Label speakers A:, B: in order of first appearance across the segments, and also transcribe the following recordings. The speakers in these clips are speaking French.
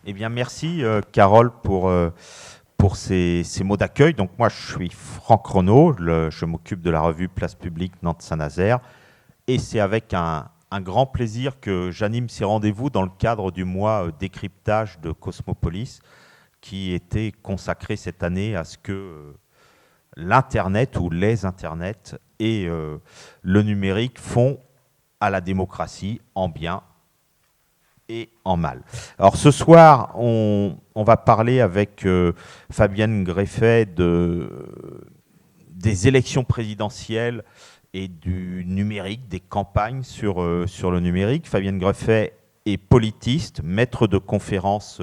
A: Eh bien, merci Carole pour ces mots d'accueil. Donc moi, je suis Franck Renaud, je m'occupe de la revue Place Publique Nantes-Saint-Nazaire. Et c'est avec un grand plaisir que j'anime ces rendez-vous dans le cadre du mois décryptage de Cosmopolis, qui était consacré cette année à ce que l'Internet ou les Internets et le numérique font à la démocratie en bien et en mal. Alors ce soir, on va parler avec Fabienne Greffet des élections présidentielles et du numérique, des campagnes sur le numérique. Fabienne Greffet est politiste, maître de conférences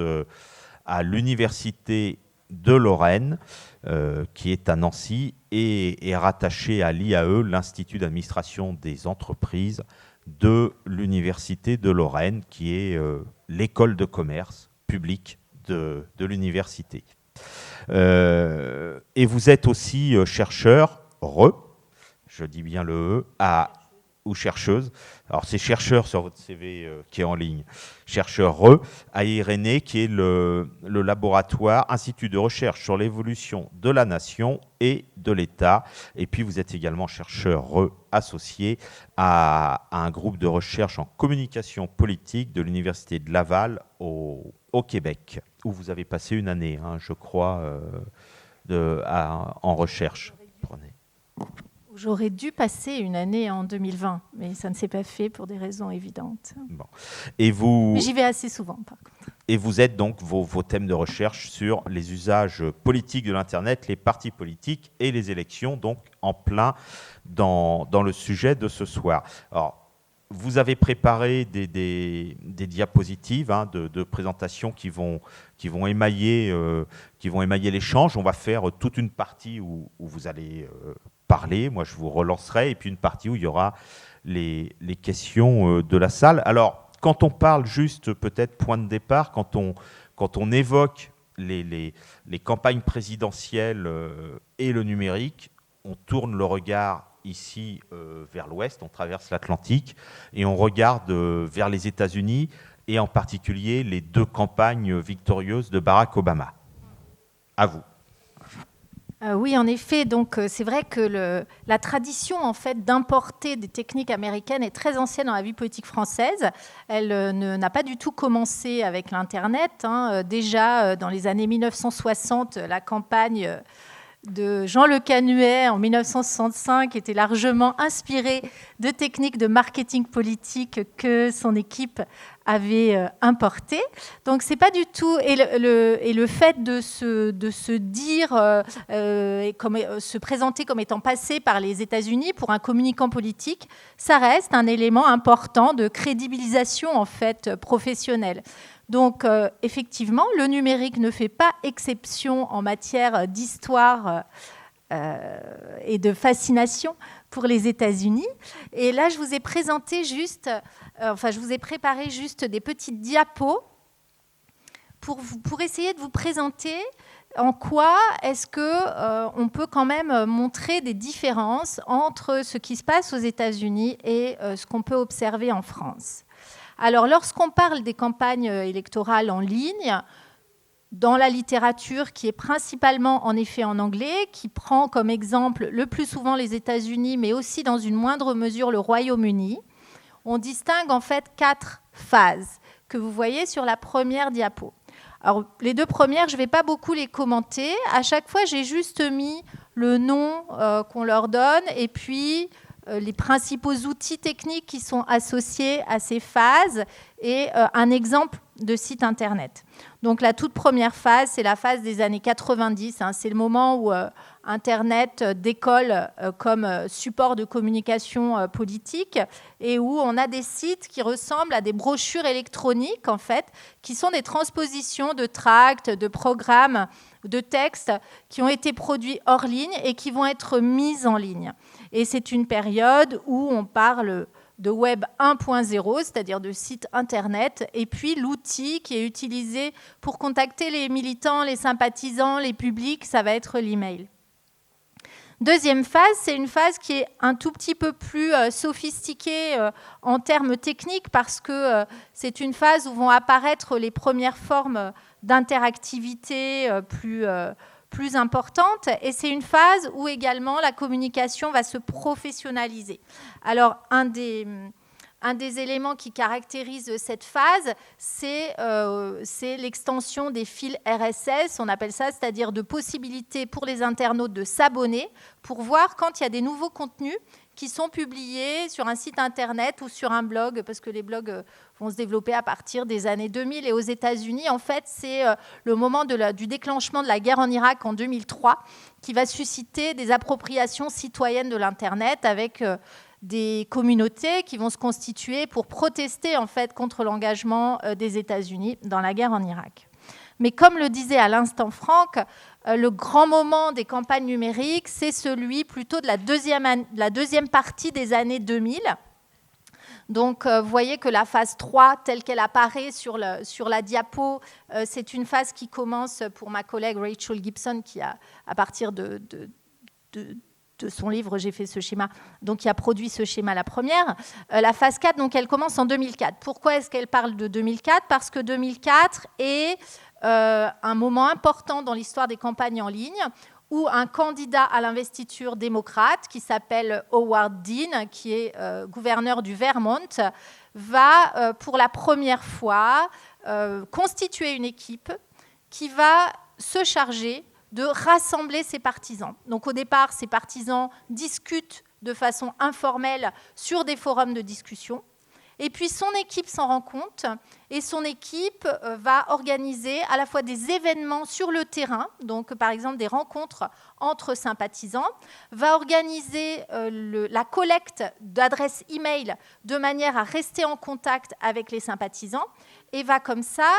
A: à l'Université de Lorraine, qui est à Nancy, et est rattachée à l'IAE, l'Institut d'administration des entreprises de l'Université de Lorraine, qui est l'école de commerce publique de l'université. Et vous êtes aussi chercheur, je dis bien le E, ou chercheuse. Alors c'est chercheur sur votre CV qui est en ligne. Chercheur à IRENE, qui est le laboratoire Institut de recherche sur l'évolution de la nation et de l'État. Et puis vous êtes également chercheur associé à un groupe de recherche en communication politique de l'Université de Laval au Québec, où vous avez passé une année, je crois, en recherche. Prenez.
B: J'aurais dû passer une année en 2020, mais ça ne s'est pas fait pour des raisons évidentes.
A: Bon. Mais
B: j'y vais assez souvent, par contre.
A: Et vous êtes donc vos thèmes de recherche sur les usages politiques de l'Internet, les partis politiques et les élections, donc en plein dans le sujet de ce soir. Alors, vous avez préparé des diapositives de présentation qui vont émailler l'échange. On va faire toute une partie où vous allez parler, moi je vous relancerai, et puis une partie où il y aura les questions de la salle. Alors, quand on parle juste, peut-être point de départ, quand on évoque les campagnes présidentielles et le numérique, on tourne le regard ici vers l'ouest, on traverse l'Atlantique, et on regarde vers les États-Unis, et en particulier les deux campagnes victorieuses de Barack Obama. À vous.
B: Oui, en effet. Donc, c'est vrai que la tradition en fait, d'importer des techniques américaines est très ancienne dans la vie politique française. Elle n'a pas du tout commencé avec l'Internet. Déjà, dans les années 1960, la campagne de Jean Le Canuet en 1965 était largement inspirée de techniques de marketing politique que son équipe avait importées. Donc c'est pas du tout et le fait de se dire se présenter comme étant passé par les États-Unis pour un communicant politique, ça reste un élément important de crédibilisation en fait professionnelle. Donc, effectivement, le numérique ne fait pas exception en matière d'histoire et de fascination pour les États-Unis. Et là, je vous ai présenté je vous ai préparé juste des petites diapos pour essayer de vous présenter en quoi est-ce qu'on peut quand même montrer des différences entre ce qui se passe aux États-Unis et ce qu'on peut observer en France. Alors, lorsqu'on parle des campagnes électorales en ligne, dans la littérature qui est principalement en effet en anglais, qui prend comme exemple le plus souvent les États-Unis, mais aussi dans une moindre mesure le Royaume-Uni, on distingue en fait 4 phases que vous voyez sur la première diapo. Alors, les 2 premières, je ne vais pas beaucoup les commenter. À chaque fois, j'ai juste mis le nom qu'on leur donne et puis les principaux outils techniques qui sont associés à ces phases et un exemple de site internet. Donc la toute première phase, c'est la phase des années 90. C'est le moment où Internet décolle comme support de communication politique et où on a des sites qui ressemblent à des brochures électroniques, en fait, qui sont des transpositions de tracts, de programmes, de textes qui ont été produits hors ligne et qui vont être mis en ligne. Et c'est une période où on parle de Web 1.0, c'est-à-dire de site Internet, et puis l'outil qui est utilisé pour contacter les militants, les sympathisants, les publics, ça va être l'email. Deuxième phase, c'est une phase qui est un tout petit peu plus sophistiquée en termes techniques parce que c'est une phase où vont apparaître les premières formes d'interactivité plus importantes. Et c'est une phase où également la communication va se professionnaliser. Alors, un des éléments qui caractérise cette phase, c'est l'extension des fils RSS, on appelle ça, c'est-à-dire de possibilités pour les internautes de s'abonner pour voir quand il y a des nouveaux contenus qui sont publiés sur un site internet ou sur un blog, parce que les blogs vont se développer à partir des années 2000. Et aux États-Unis, en fait, c'est le moment du déclenchement de la guerre en Irak en 2003 qui va susciter des appropriations citoyennes de l'Internet avec des communautés qui vont se constituer pour protester en fait contre l'engagement des États-Unis dans la guerre en Irak. Mais comme le disait à l'instant Franck, le grand moment des campagnes numériques, c'est celui plutôt de la deuxième partie des années 2000. Donc, vous voyez que la phase 3, telle qu'elle apparaît sur la diapo, c'est une phase qui commence pour ma collègue Rachel Gibson, qui a, à partir de son livre « J'ai fait ce schéma », donc qui a produit ce schéma la première. La phase 4, donc, elle commence en 2004. Pourquoi est-ce qu'elle parle de 2004 ? Parce que 2004 est un moment important dans l'histoire des campagnes en ligne où un candidat à l'investiture démocrate qui s'appelle Howard Dean, qui est gouverneur du Vermont, va pour la première fois constituer une équipe qui va se charger de rassembler ses partisans. Donc au départ, ces partisans discutent de façon informelle sur des forums de discussion. Et puis son équipe s'en rend compte et son équipe va organiser à la fois des événements sur le terrain, donc par exemple des rencontres entre sympathisants, va organiser la collecte d'adresses e-mail de manière à rester en contact avec les sympathisants et va comme ça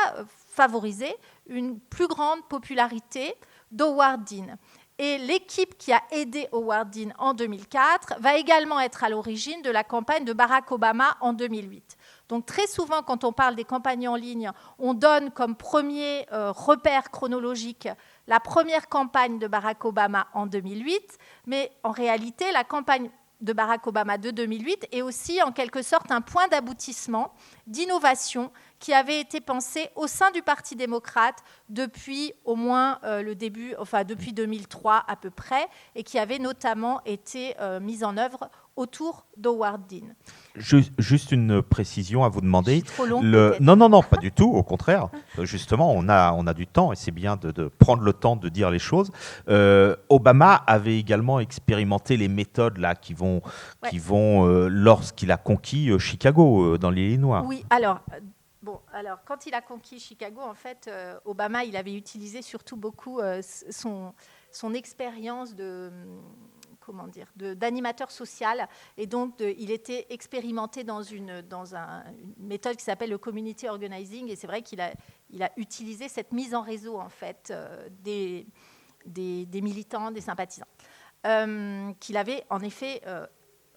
B: favoriser une plus grande popularité d'Howard Dean. Et l'équipe qui a aidé Howard Dean en 2004 va également être à l'origine de la campagne de Barack Obama en 2008. Donc très souvent, quand on parle des campagnes en ligne, on donne comme premier repère chronologique la première campagne de Barack Obama en 2008, mais en réalité, la campagne de Barack Obama de 2008 est aussi en quelque sorte un point d'aboutissement d'innovation qui avait été pensé au sein du Parti démocrate depuis au moins depuis 2003 à peu près, et qui avait notamment été mise en œuvre autour d'Howard Dean.
A: Juste une précision à vous demander.
B: Je suis trop long,
A: Non, pas du tout, au contraire. Justement, on a du temps et c'est bien de prendre le temps de dire les choses. Obama avait également expérimenté les méthodes là, qui vont lorsqu'il a conquis Chicago, dans l'Illinois.
B: Oui, alors, quand il a conquis Chicago, en fait, Obama, il avait utilisé surtout beaucoup son expérience d'animateur social, et donc il était expérimenté dans une méthode qui s'appelle le community organizing, et c'est vrai qu'il a utilisé cette mise en réseau en fait des militants, des sympathisants, qu'il avait en effet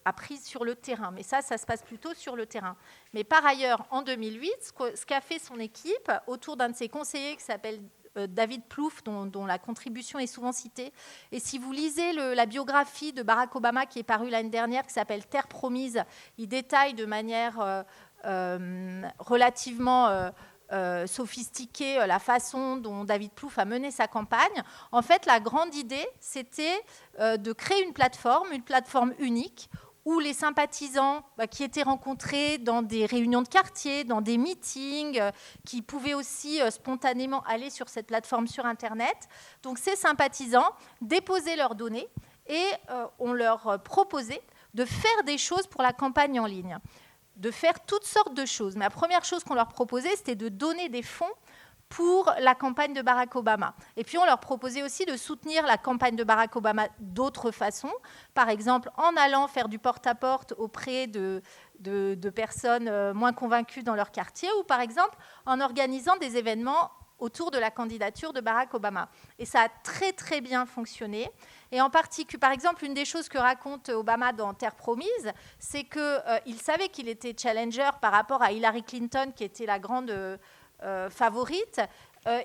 B: appris sur le terrain. Mais ça se passe plutôt sur le terrain. Mais par ailleurs, en 2008, ce qu'a fait son équipe, autour d'un de ses conseillers qui s'appelle David Plouffe, dont la contribution est souvent citée. Et si vous lisez la biographie de Barack Obama qui est parue l'année dernière, qui s'appelle Terre promise, il détaille de manière relativement sophistiquée la façon dont David Plouffe a mené sa campagne. En fait, la grande idée, c'était de créer une plateforme unique, où les sympathisants qui étaient rencontrés dans des réunions de quartier, dans des meetings, qui pouvaient aussi spontanément aller sur cette plateforme sur Internet. Donc ces sympathisants déposaient leurs données et on leur proposait de faire des choses pour la campagne en ligne, de faire toutes sortes de choses. Mais la première chose qu'on leur proposait, c'était de donner des fonds pour la campagne de Barack Obama. Et puis, on leur proposait aussi de soutenir la campagne de Barack Obama d'autres façons, par exemple en allant faire du porte-à-porte auprès de personnes moins convaincues dans leur quartier, ou par exemple en organisant des événements autour de la candidature de Barack Obama. Et ça a très, très bien fonctionné. Et en particulier, par exemple, une des choses que raconte Obama dans Terre promise, c'est qu'il savait qu'il était challenger par rapport à Hillary Clinton, qui était la grande favorite.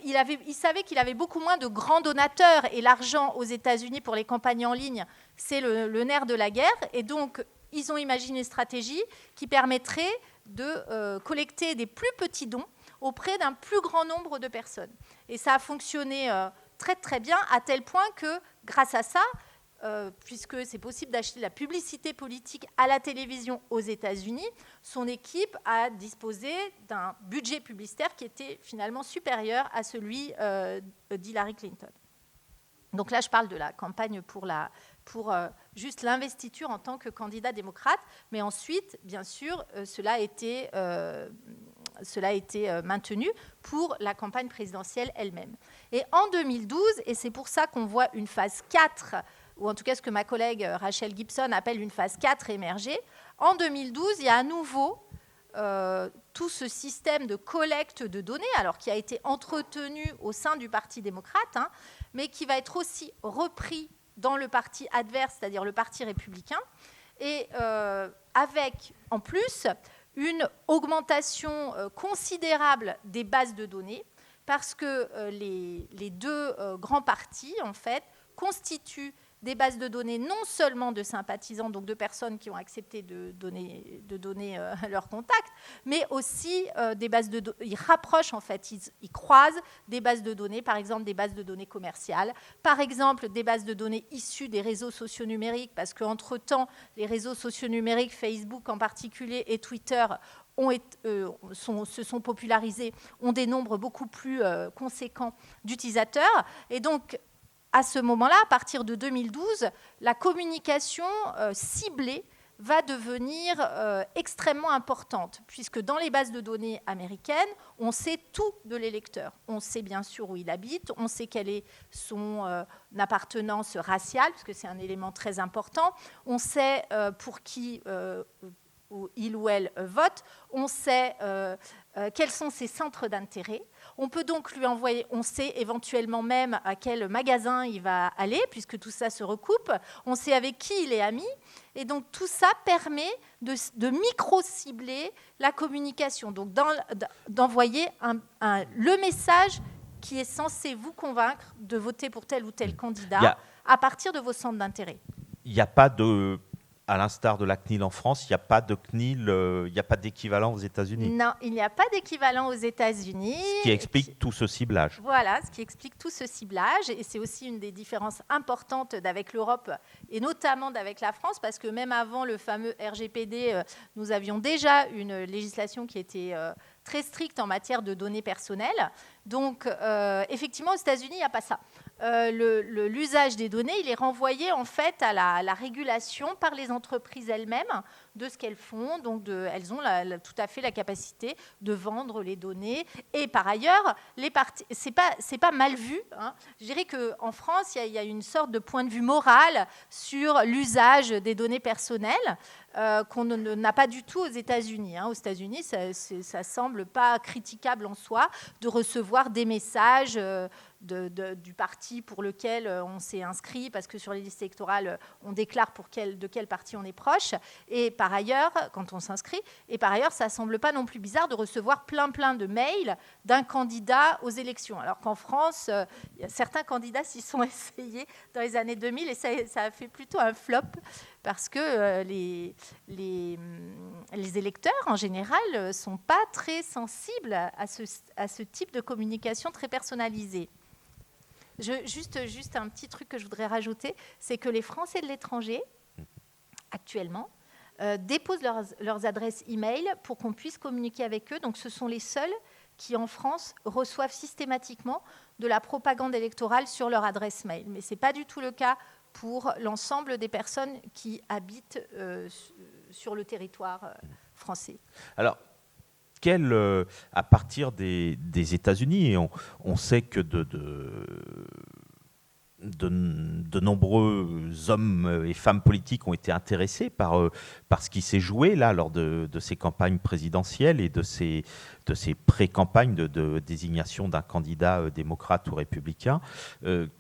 B: Il savait qu'il avait beaucoup moins de grands donateurs et l'argent aux États-Unis pour les campagnes en ligne, c'est le nerf de la guerre. Et donc, ils ont imaginé une stratégie qui permettrait de collecter des plus petits dons auprès d'un plus grand nombre de personnes. Et ça a fonctionné très très bien, à tel point que, grâce à ça, puisque c'est possible d'acheter de la publicité politique à la télévision aux États-Unis, son équipe a disposé d'un budget publicitaire qui était finalement supérieur à celui d'Hillary Clinton. Donc là, je parle de la campagne pour juste l'investiture en tant que candidat démocrate, mais ensuite, bien sûr, cela a été maintenu pour la campagne présidentielle elle-même. Et en 2012, et c'est pour ça qu'on voit une phase 4, ou en tout cas ce que ma collègue Rachel Gibson appelle une phase 4 émerger, en 2012, il y a à nouveau tout ce système de collecte de données, alors qui a été entretenu au sein du Parti démocrate, mais qui va être aussi repris dans le parti adverse, c'est-à-dire le Parti républicain, et avec en plus une augmentation considérable des bases de données, parce que les deux grands partis, en fait, constituent des bases de données non seulement de sympathisants, donc de personnes qui ont accepté de donner leur contact, mais aussi des bases de données. Ils rapprochent, en fait, ils croisent des bases de données, par exemple des bases de données commerciales, par exemple des bases de données issues des réseaux sociaux numériques, parce qu'entre-temps, les réseaux sociaux numériques, Facebook en particulier et Twitter, se sont popularisés, ont des nombres beaucoup plus conséquents d'utilisateurs. Et donc, à ce moment-là, à partir de 2012, la communication ciblée va devenir extrêmement importante, puisque dans les bases de données américaines, on sait tout de l'électeur. On sait bien sûr où il habite, on sait quelle est son appartenance raciale, parce que c'est un élément très important, on sait pour qui il ou elle vote, on sait quels sont ses centres d'intérêt. On peut donc lui envoyer, on sait éventuellement même à quel magasin il va aller, puisque tout ça se recoupe. On sait avec qui il est ami. Et donc tout ça permet de micro-cibler la communication, donc d'envoyer le message qui est censé vous convaincre de voter pour tel ou tel candidat à partir de vos centres d'intérêt.
A: Il n'y a pas à l'instar de la CNIL en France, il n'y a pas de CNIL, il n'y a pas d'équivalent aux États-Unis.
B: Non, il n'y a pas d'équivalent aux États-Unis.
A: Ce qui explique tout ce ciblage.
B: Voilà, ce qui explique tout ce ciblage. Et c'est aussi une des différences importantes d'avec l'Europe et notamment d'avec la France, parce que même avant le fameux RGPD, nous avions déjà une législation qui était très stricte en matière de données personnelles. Donc, effectivement, aux États-Unis, il n'y a pas ça. L'usage des données, il est renvoyé en fait à la régulation par les entreprises elles-mêmes de ce qu'elles font. Donc, elles ont tout à fait la capacité de vendre les données. Et par ailleurs, c'est pas mal vu. Je dirais qu'en France, il y a une sorte de point de vue moral sur l'usage des données personnelles qu'on n'a pas du tout aux États-Unis. Aux États-Unis, ça semble pas critiquable en soi de recevoir des messages du parti pour lequel on s'est inscrit, parce que sur les listes électorales, on déclare de quel parti on est proche, et par ailleurs, quand on s'inscrit, et par ailleurs, ça ne semble pas non plus bizarre de recevoir plein de mails d'un candidat aux élections, alors qu'en France, il y a certains candidats s'y sont essayés dans les années 2000, et ça a fait plutôt un flop, parce que les électeurs, en général, ne sont pas très sensibles à ce type de communication très personnalisée. Juste un petit truc que je voudrais rajouter, c'est que les Français de l'étranger, actuellement, déposent leurs adresses e-mail pour qu'on puisse communiquer avec eux. Donc, ce sont les seuls qui, en France, reçoivent systématiquement de la propagande électorale sur leur adresse mail. Mais ce n'est pas du tout le cas pour l'ensemble des personnes qui habitent sur le territoire français.
A: Alors, à partir des États-Unis, on sait que de nombreux hommes et femmes politiques ont été intéressés par ce qui s'est joué là lors de ces campagnes présidentielles et de ces pré-campagnes de désignation d'un candidat démocrate ou républicain.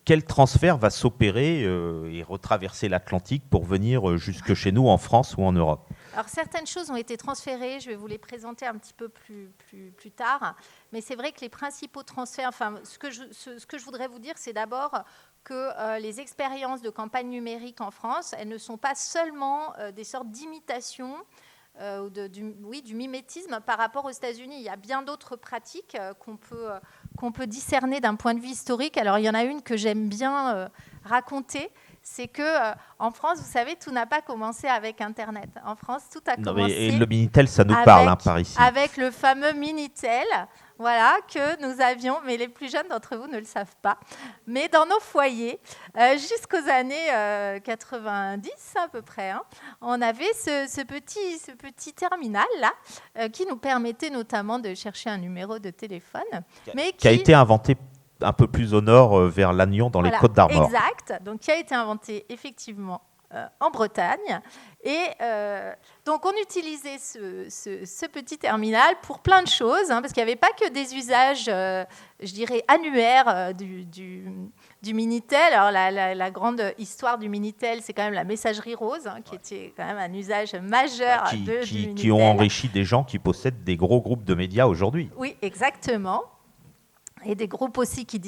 A: Quel transfert va s'opérer et retraverser l'Atlantique pour venir jusque chez nous en France ou en Europe ?
B: Alors, certaines choses ont été transférées, je vais vous les présenter un petit peu plus tard, mais c'est vrai que les principaux transferts, enfin, ce que je voudrais vous dire, c'est d'abord que les expériences de campagne numérique en France, elles ne sont pas seulement des sortes d'imitations du mimétisme par rapport aux États-Unis. Il y a bien d'autres pratiques qu'on peut discerner d'un point de vue historique. Alors, il y en a une que j'aime bien raconter, c'est que en France, vous savez, tout n'a pas commencé avec Internet. En France, tout a commencé.
A: Et le Minitel, ça nous parle par ici.
B: Avec le fameux Minitel, voilà, que nous avions, mais les plus jeunes d'entre vous ne le savent pas. Mais dans nos foyers, jusqu'aux années 90 à peu près, on avait ce petit terminal-là qui nous permettait notamment de chercher un numéro de téléphone.
A: Qui a été inventé un peu plus au nord, vers Lannion, dans les Côtes-d'Armor.
B: Exact, donc qui a été inventé effectivement en Bretagne. Et donc on utilisait ce petit terminal pour plein de choses, parce qu'il n'y avait pas que des usages, je dirais, annuaires du Minitel. Alors la grande histoire du Minitel, c'est quand même la messagerie rose, qui était quand même un usage majeur du Minitel.
A: Qui ont enrichi des gens qui possèdent des gros groupes de médias aujourd'hui.
B: Oui, exactement. Et des groupes aussi qui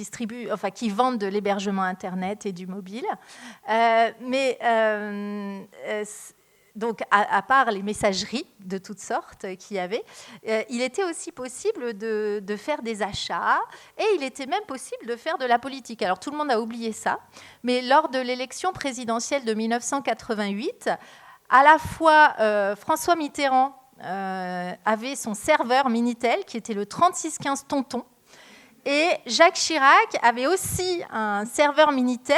B: vendent de l'hébergement Internet et du mobile. Donc, à part les messageries de toutes sortes qu'il y avait, il était aussi possible de faire des achats et il était même possible de faire de la politique. Alors, tout le monde a oublié ça, mais lors de l'élection présidentielle de 1988, à la fois François Mitterrand avait son serveur Minitel, qui était le 3615 Tonton, et Jacques Chirac avait aussi un serveur Minitel,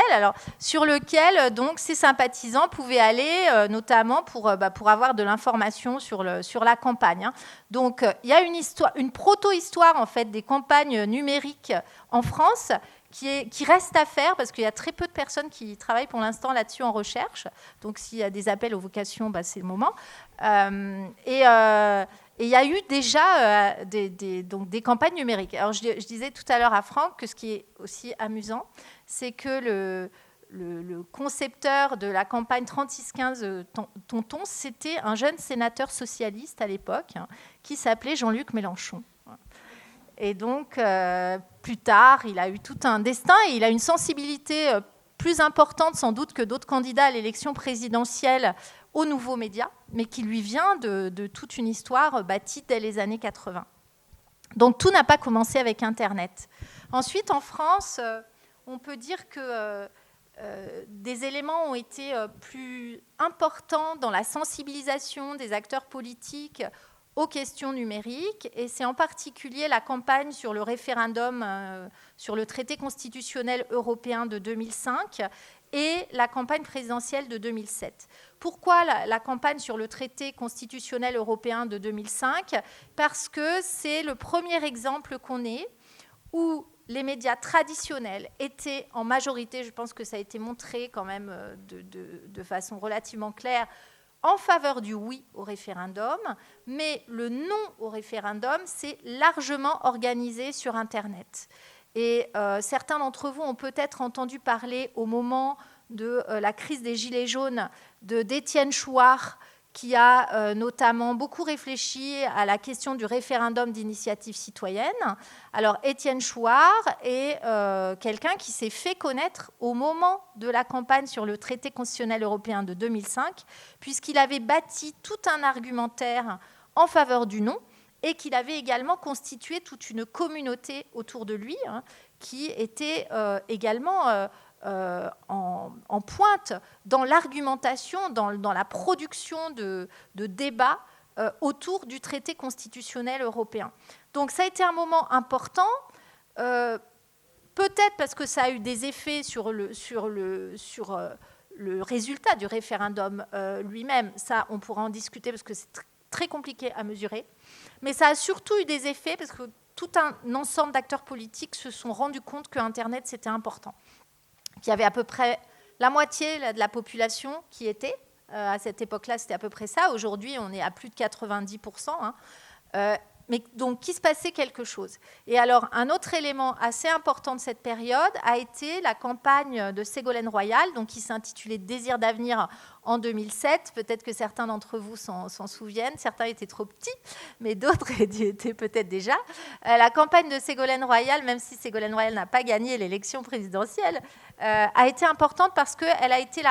B: sur lequel donc ses sympathisants pouvaient aller, notamment pour avoir de l'information sur la campagne. Donc il y a une proto-histoire en fait des campagnes numériques en France qui reste à faire parce qu'il y a très peu de personnes qui travaillent pour l'instant là-dessus en recherche. Donc s'il y a des appels aux vocations, c'est le moment. Et il y a eu déjà des campagnes numériques. Alors, je disais tout à l'heure à Franck que ce qui est aussi amusant, c'est que le concepteur de la campagne 3615 Tonton, c'était un jeune sénateur socialiste à l'époque, qui s'appelait Jean-Luc Mélenchon. Et donc, plus tard, il a eu tout un destin et il a une sensibilité plus importante sans doute que d'autres candidats à l'élection présidentielle aux nouveaux médias, mais qui lui vient de toute une histoire bâtie dès les années 80. Donc tout n'a pas commencé avec Internet. Ensuite, en France, on peut dire que des éléments ont été plus importants dans la sensibilisation des acteurs politiques aux questions numériques, et c'est en particulier la campagne sur le référendum sur le traité constitutionnel européen de 2005 et la campagne présidentielle de 2007. Pourquoi la campagne sur le traité constitutionnel européen de 2005 ? Parce que c'est le premier exemple qu'on ait où les médias traditionnels étaient en majorité, je pense que ça a été montré quand même de façon relativement claire, en faveur du oui au référendum, mais le non au référendum, c'est largement organisé sur Internet. Et certains d'entre vous ont peut-être entendu parler au moment de la crise des Gilets jaunes d'Étienne Chouard, qui a notamment beaucoup réfléchi à la question du référendum d'initiative citoyenne. Alors, Étienne Chouard est quelqu'un qui s'est fait connaître au moment de la campagne sur le traité constitutionnel européen de 2005, puisqu'il avait bâti tout un argumentaire en faveur du non, et qu'il avait également constitué toute une communauté autour de lui, qui était également en pointe dans l'argumentation, dans la production de débats autour du traité constitutionnel européen. Donc ça a été un moment important, peut-être parce que ça a eu des effets sur le résultat du référendum lui-même. Ça, on pourra en discuter parce que c'est très compliqué à mesurer. Mais ça a surtout eu des effets parce que tout un ensemble d'acteurs politiques se sont rendus compte que Internet, c'était important. Qu'il y avait à peu près la moitié de la population qui était. À cette époque-là, c'était à peu près ça. Aujourd'hui, on est à plus de 90%. mais donc qu'il se passait quelque chose. Et alors, un autre élément assez important de cette période a été la campagne de Ségolène Royal, donc qui s'intitulait « Désir d'avenir » en 2007. Peut-être que certains d'entre vous s'en souviennent. Certains étaient trop petits, mais d'autres étaient peut-être déjà. La campagne de Ségolène Royal, même si Ségolène Royal n'a pas gagné l'élection présidentielle, a été importante parce qu'elle a été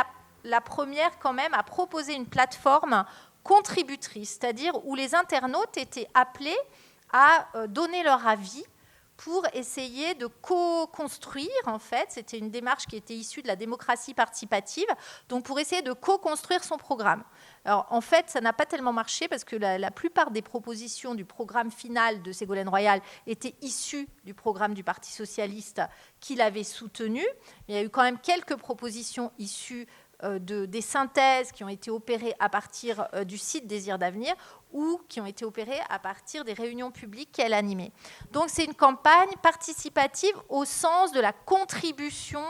B: la première quand même à proposer une plateforme contributrice, c'est-à-dire où les internautes étaient appelés à donner leur avis pour essayer de co-construire, en fait, c'était une démarche qui était issue de la démocratie participative, donc pour essayer de co-construire son programme. Alors, en fait, ça n'a pas tellement marché parce que la plupart des propositions du programme final de Ségolène Royal étaient issues du programme du Parti socialiste qui l'avait soutenu. Il y a eu quand même quelques propositions issues des synthèses qui ont été opérées à partir du site Désir d'avenir ou qui ont été opérées à partir des réunions publiques qu'elle animait. Donc c'est une campagne participative au sens de la contribution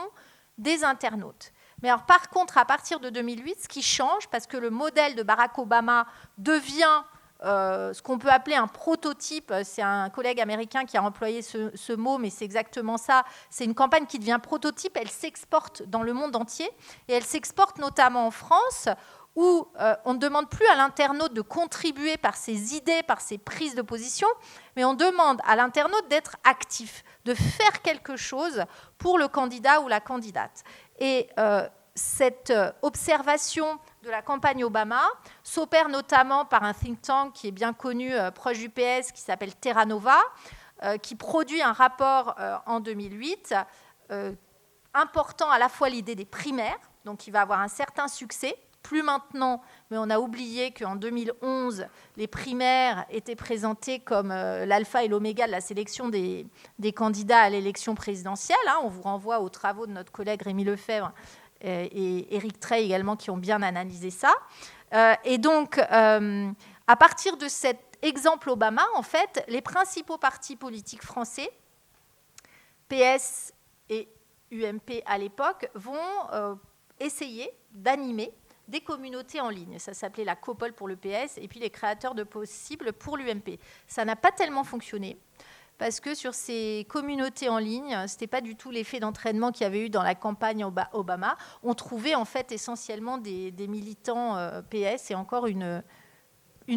B: des internautes. Mais alors par contre, à partir de 2008, ce qui change, parce que le modèle de Barack Obama devient ce qu'on peut appeler un prototype, c'est un collègue américain qui a employé ce mot, mais c'est exactement ça, c'est une campagne qui devient prototype, elle s'exporte dans le monde entier, et elle s'exporte notamment en France, où on ne demande plus à l'internaute de contribuer par ses idées, par ses prises de position, mais on demande à l'internaute d'être actif, de faire quelque chose pour le candidat ou la candidate. Et cette observation de la campagne Obama s'opère notamment par un think tank qui est bien connu, proche du PS, qui s'appelle Terra Nova, qui produit un rapport en 2008 important à la fois l'idée des primaires, donc il va avoir un certain succès, plus maintenant, mais on a oublié qu'en 2011, les primaires étaient présentées comme l'alpha et l'oméga de la sélection des candidats à l'élection présidentielle. On vous renvoie aux travaux de notre collègue Rémi Lefebvre et Éric Trey également, qui ont bien analysé ça. Et donc, à partir de cet exemple Obama, en fait, les principaux partis politiques français, PS et UMP à l'époque, vont essayer d'animer des communautés en ligne. Ça s'appelait la COPOL pour le PS et puis les créateurs de possibles pour l'UMP. Ça n'a pas tellement fonctionné parce que sur ces communautés en ligne, ce n'était pas du tout l'effet d'entraînement qu'il y avait eu dans la campagne Obama. On trouvait en fait essentiellement des militants PS et encore une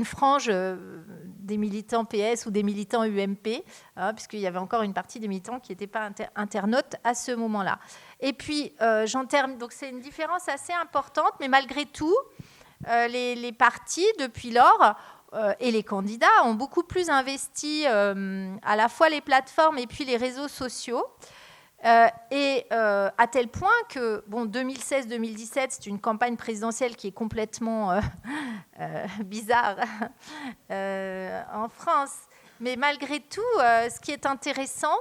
B: frange des militants PS ou des militants UMP, puisqu'il y avait encore une partie des militants qui n'étaient pas internautes à ce moment-là. Et puis, j'en termine. Donc, c'est une différence assez importante, mais malgré tout, les partis, depuis lors, et les candidats ont beaucoup plus investi à la fois les plateformes et puis les réseaux sociaux. À tel point que, 2016-2017, c'est une campagne présidentielle qui est complètement bizarre en France. Mais malgré tout, ce qui est intéressant,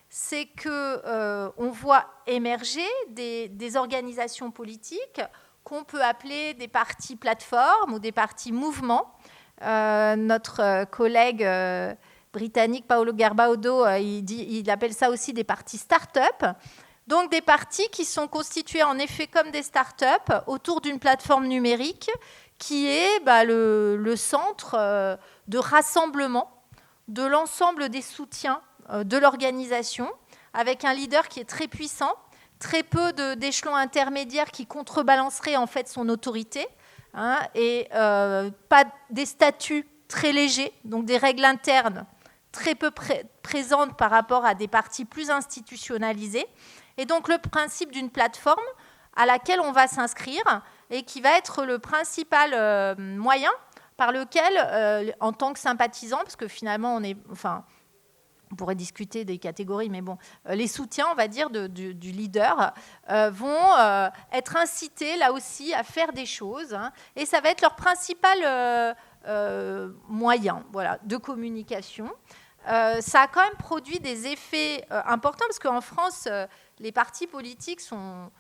B: c'est qu'on voit émerger des organisations politiques qu'on peut appeler des partis plateformes ou des partis mouvements. Notre collègue britannique Paolo Garbaudo, il appelle ça aussi des partis start-up. Donc des partis qui sont constitués en effet comme des start-up autour d'une plateforme numérique qui est le centre de rassemblement de l'ensemble des soutiens de l'organisation, avec un leader qui est très puissant, très peu d'échelons intermédiaires qui contrebalanceraient en fait son autorité, et pas des statuts très légers, donc des règles internes très peu présentes par rapport à des partis plus institutionnalisés. Et donc le principe d'une plateforme à laquelle on va s'inscrire et qui va être le principal moyen par lequel, en tant que sympathisant, parce que finalement on pourrait discuter des catégories, mais les soutiens, on va dire, du leader vont être incités, là aussi, à faire des choses. Et ça va être leur principal moyen de communication. Ça a quand même produit des effets importants, parce qu'en France, les partis politiques sont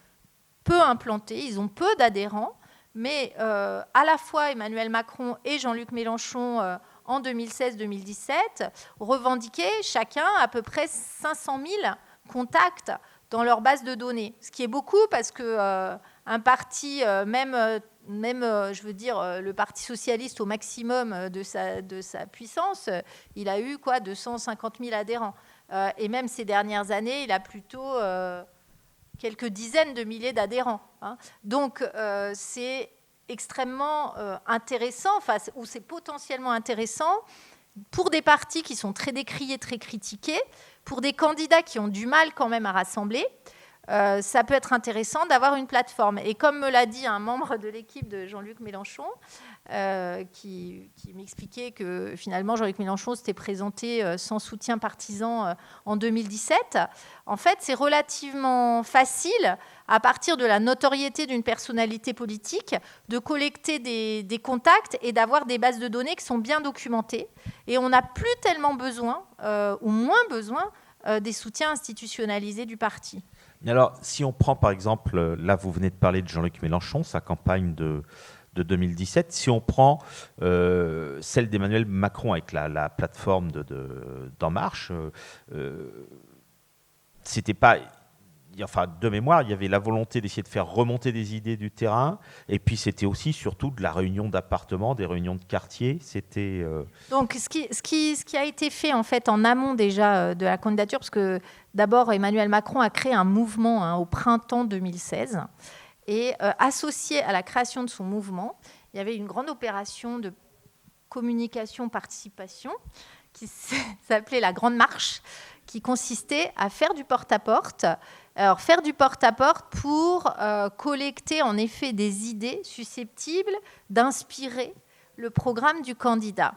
B: peu implantés, ils ont peu d'adhérents, mais à la fois Emmanuel Macron et Jean-Luc Mélenchon, en 2016-2017, revendiquaient chacun à peu près 500 000 contacts dans leur base de données. Ce qui est beaucoup parce qu'un parti, même même, le Parti socialiste au maximum de sa puissance, il a eu 250 000 adhérents. Et même ces dernières années, il a plutôt quelques dizaines de milliers d'adhérents. Hein. Donc, c'est extrêmement intéressant, ou c'est potentiellement intéressant pour des partis qui sont très décriés, très critiqués, pour des candidats qui ont du mal quand même à rassembler. Ça peut être intéressant d'avoir une plateforme. Et comme me l'a dit un membre de l'équipe de Jean-Luc Mélenchon, qui m'expliquait que finalement Jean-Luc Mélenchon s'était présenté sans soutien partisan en 2017, en fait, c'est relativement facile, à partir de la notoriété d'une personnalité politique, de collecter des contacts et d'avoir des bases de données qui sont bien documentées. Et on n'a plus tellement besoin, ou moins besoin, des soutiens institutionnalisés du parti.
A: Alors, si on prend par exemple, là vous venez de parler de Jean-Luc Mélenchon, sa campagne de 2017, si on prend celle d'Emmanuel Macron avec la plateforme d'En Marche, c'était pas... Enfin, de mémoire, il y avait la volonté d'essayer de faire remonter des idées du terrain, et puis c'était aussi surtout de la réunion d'appartements, des réunions de quartier. C'était
B: donc ce qui a été fait en fait en amont déjà de la candidature, parce que d'abord Emmanuel Macron a créé un mouvement au printemps 2016, et associé à la création de son mouvement, il y avait une grande opération de communication-participation qui s'appelait la Grande Marche, qui consistait à faire du porte-à-porte. Alors, faire du porte-à-porte pour collecter en effet des idées susceptibles d'inspirer le programme du candidat.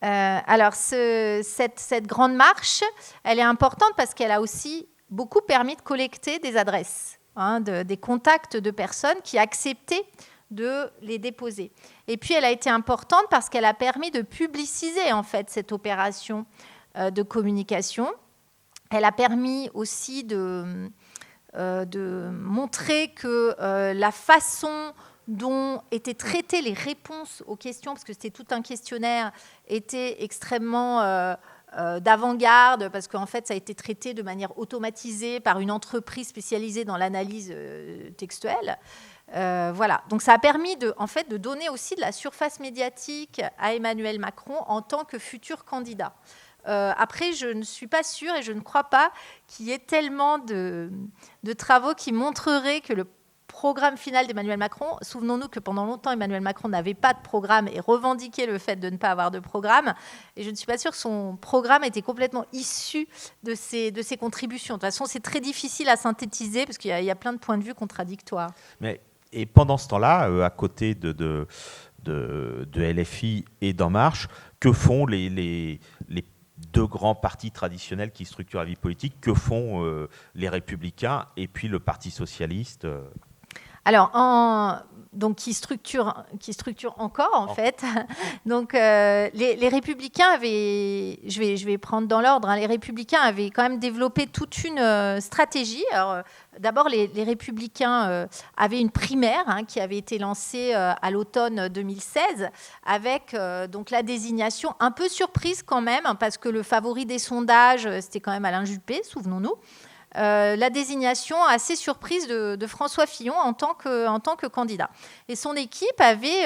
B: Alors, cette grande marche, elle est importante parce qu'elle a aussi beaucoup permis de collecter des adresses, des contacts de personnes qui acceptaient de les déposer. Et puis, elle a été importante parce qu'elle a permis de publiciser en fait cette opération de communication. Elle a permis aussi de montrer que la façon dont étaient traitées les réponses aux questions, parce que c'était tout un questionnaire, était extrêmement d'avant-garde, parce qu'en fait, ça a été traité de manière automatisée par une entreprise spécialisée dans l'analyse textuelle. Voilà. Donc, ça a permis de donner aussi de la surface médiatique à Emmanuel Macron en tant que futur candidat. Après, je ne suis pas sûre et je ne crois pas qu'il y ait tellement de travaux qui montreraient que le programme final d'Emmanuel Macron, souvenons-nous que pendant longtemps, Emmanuel Macron n'avait pas de programme et revendiquait le fait de ne pas avoir de programme. Et je ne suis pas sûre que son programme était complètement issu de ses contributions. De toute façon, c'est très difficile à synthétiser parce qu'il y a plein de points de vue contradictoires.
A: Et pendant ce temps-là, à côté de LFI et d'En Marche, que font les deux grands partis traditionnels qui structurent la vie politique? Que font les Républicains et puis le Parti socialiste?
B: Alors, donc qui structure encore en fait. Donc les Républicains avaient, je vais prendre dans l'ordre, les Républicains avaient quand même développé toute une stratégie. Alors d'abord les Républicains avaient une primaire qui avait été lancée à l'automne 2016 avec donc la désignation un peu surprise quand même, parce que le favori des sondages c'était quand même Alain Juppé, souvenons-nous. La désignation assez surprise de François Fillon en tant que candidat. Et son équipe avait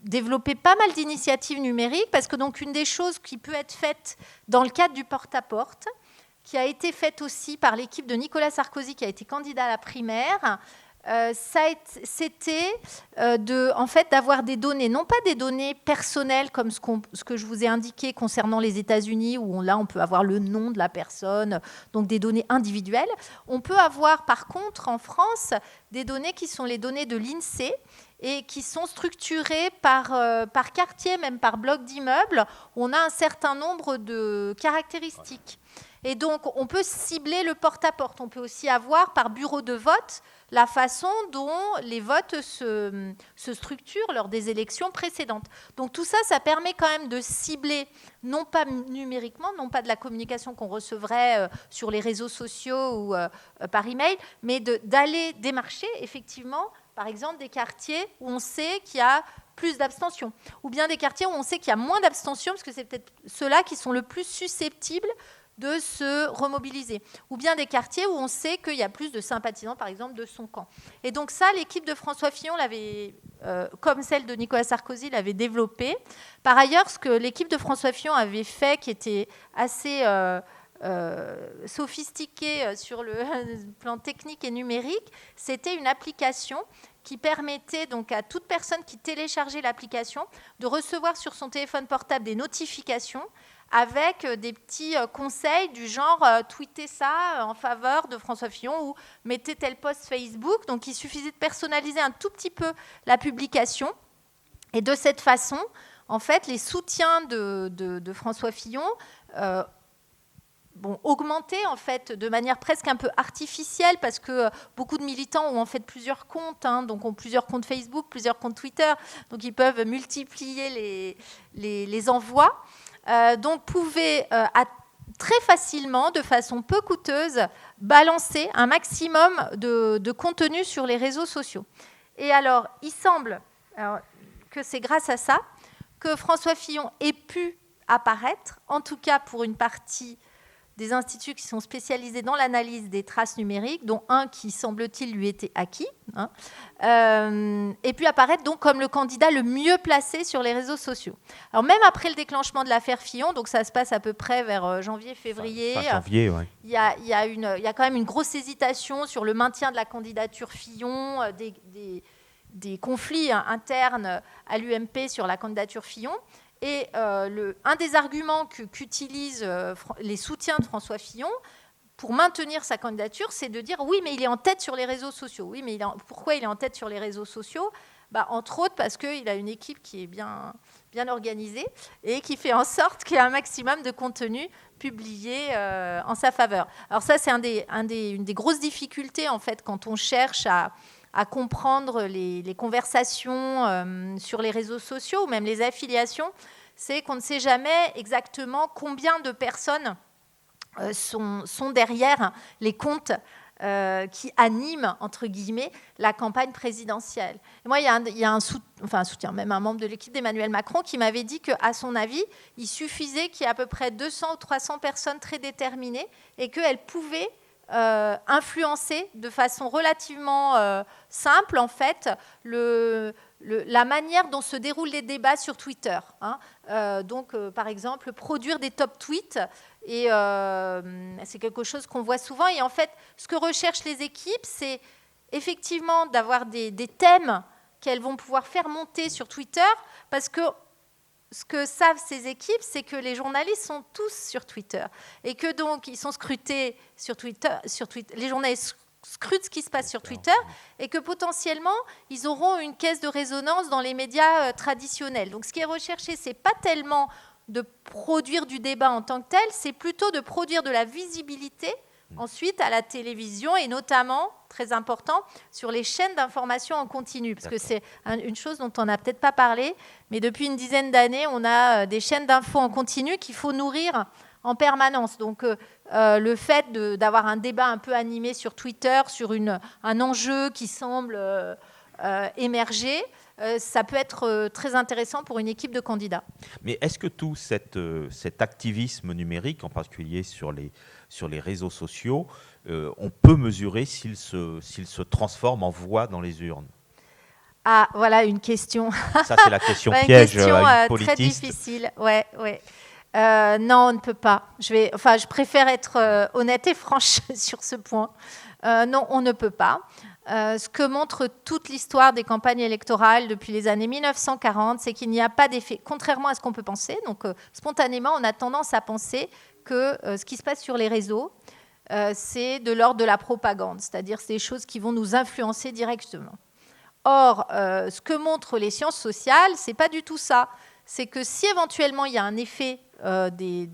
B: développé pas mal d'initiatives numériques, parce que donc une des choses qui peut être faite dans le cadre du porte-à-porte, qui a été faite aussi par l'équipe de Nicolas Sarkozy, qui a été candidat à la primaire, c'était en fait d'avoir des données, non pas des données personnelles comme ce que je vous ai indiqué concernant les États-Unis, où là on peut avoir le nom de la personne, donc des données individuelles. On peut avoir par contre en France des données qui sont les données de l'INSEE et qui sont structurées par quartier, même par bloc d'immeubles, où on a un certain nombre de caractéristiques. Et donc, on peut cibler le porte-à-porte. On peut aussi avoir, par bureau de vote, la façon dont les votes se structurent lors des élections précédentes. Donc, tout ça, ça permet quand même de cibler, non pas numériquement, non pas de la communication qu'on recevrait sur les réseaux sociaux ou par email, mais d'aller démarcher, effectivement, par exemple, des quartiers où on sait qu'il y a plus d'abstention, ou bien des quartiers où on sait qu'il y a moins d'abstention, parce que c'est peut-être ceux-là qui sont le plus susceptibles de se remobiliser. Ou bien des quartiers où on sait qu'il y a plus de sympathisants, par exemple, de son camp. Et donc ça, l'équipe de François Fillon l'avait, comme celle de Nicolas Sarkozy, l'avait développé. Par ailleurs, ce que l'équipe de François Fillon avait fait, qui était assez sophistiqué sur le plan technique et numérique, c'était une application qui permettait donc à toute personne qui téléchargeait l'application de recevoir sur son téléphone portable des notifications avec des petits conseils du genre tweetez ça en faveur de François Fillon ou mettez tel post Facebook. Donc il suffisait de personnaliser un tout petit peu la publication. Et de cette façon, en fait, les soutiens de François Fillon augmenté en fait de manière presque un peu artificielle parce que beaucoup de militants ont en fait plusieurs comptes, donc ont plusieurs comptes Facebook, plusieurs comptes Twitter, donc ils peuvent multiplier les envois. Donc pouvaient très facilement, de façon peu coûteuse, balancer un maximum de contenu sur les réseaux sociaux. Et alors, il semble que c'est grâce à ça que François Fillon ait pu apparaître, en tout cas pour une partie des instituts qui sont spécialisés dans l'analyse des traces numériques, dont un qui, semble-t-il, lui était acquis, et puis apparaître donc comme le candidat le mieux placé sur les réseaux sociaux. Alors même après le déclenchement de l'affaire Fillon, donc ça se passe à peu près vers janvier-février,
A: fin janvier, ouais.
B: Il y a quand même une grosse hésitation sur le maintien de la candidature Fillon, des conflits internes à l'UMP sur la candidature Fillon. Et un des arguments qu'utilisent les soutiens de François Fillon pour maintenir sa candidature, c'est de dire oui, mais il est en tête sur les réseaux sociaux. Oui, mais pourquoi il est en tête sur les réseaux sociaux ? Entre autres parce qu'il a une équipe qui est bien organisée et qui fait en sorte qu'il y a un maximum de contenu publié en sa faveur. Alors ça, c'est une des grosses difficultés en fait quand on cherche à comprendre les conversations sur les réseaux sociaux ou même les affiliations, c'est qu'on ne sait jamais exactement combien de personnes sont derrière les comptes qui animent, entre guillemets, la campagne présidentielle. Et moi, il y a un soutien, même un membre de l'équipe d'Emmanuel Macron qui m'avait dit qu'à son avis, il suffisait qu'il y ait à peu près 200 ou 300 personnes très déterminées et qu'elles pouvaient influencer de façon relativement simple, en fait, la manière dont se déroulent les débats sur Twitter. Par exemple, produire des top tweets, et c'est quelque chose qu'on voit souvent. Et en fait, ce que recherchent les équipes, c'est effectivement d'avoir des thèmes qu'elles vont pouvoir faire monter sur Twitter, parce que ce que savent ces équipes, c'est que les journalistes sont tous sur Twitter et que donc ils sont scrutés sur Twitter. Les journalistes scrutent ce qui se passe sur Twitter et que potentiellement ils auront une caisse de résonance dans les médias traditionnels. Donc ce qui est recherché, c'est pas tellement de produire du débat en tant que tel, c'est plutôt de produire de la visibilité ensuite à la télévision et notamment, très important, sur les chaînes d'information en continu. Parce que c'est une chose dont on n'a peut-être pas parlé, mais depuis une dizaine d'années, on a des chaînes d'infos en continu qu'il faut nourrir en permanence. Donc le fait d'avoir un débat un peu animé sur Twitter, sur un enjeu qui semble émerger, ça peut être très intéressant pour une équipe de candidats.
A: Mais est-ce que tout cet activisme numérique, en particulier sur les réseaux sociaux, on peut mesurer s'il se transforme en voix dans les urnes ?
B: Ah, voilà une question.
A: Ça, c'est la question piège
B: une question
A: à une politiste.
B: Très difficile, ouais. Non, on ne peut pas. Je préfère être honnête et franche sur ce point. Non, on ne peut pas. Ce que montre toute l'histoire des campagnes électorales depuis les années 1940, c'est qu'il n'y a pas d'effet, contrairement à ce qu'on peut penser. Donc, spontanément, on a tendance à penser que ce qui se passe sur les réseaux, c'est de l'ordre de la propagande, c'est-à-dire c'est des choses qui vont nous influencer directement. Or, ce que montrent les sciences sociales, c'est pas du tout ça. C'est que si éventuellement il y a un effet des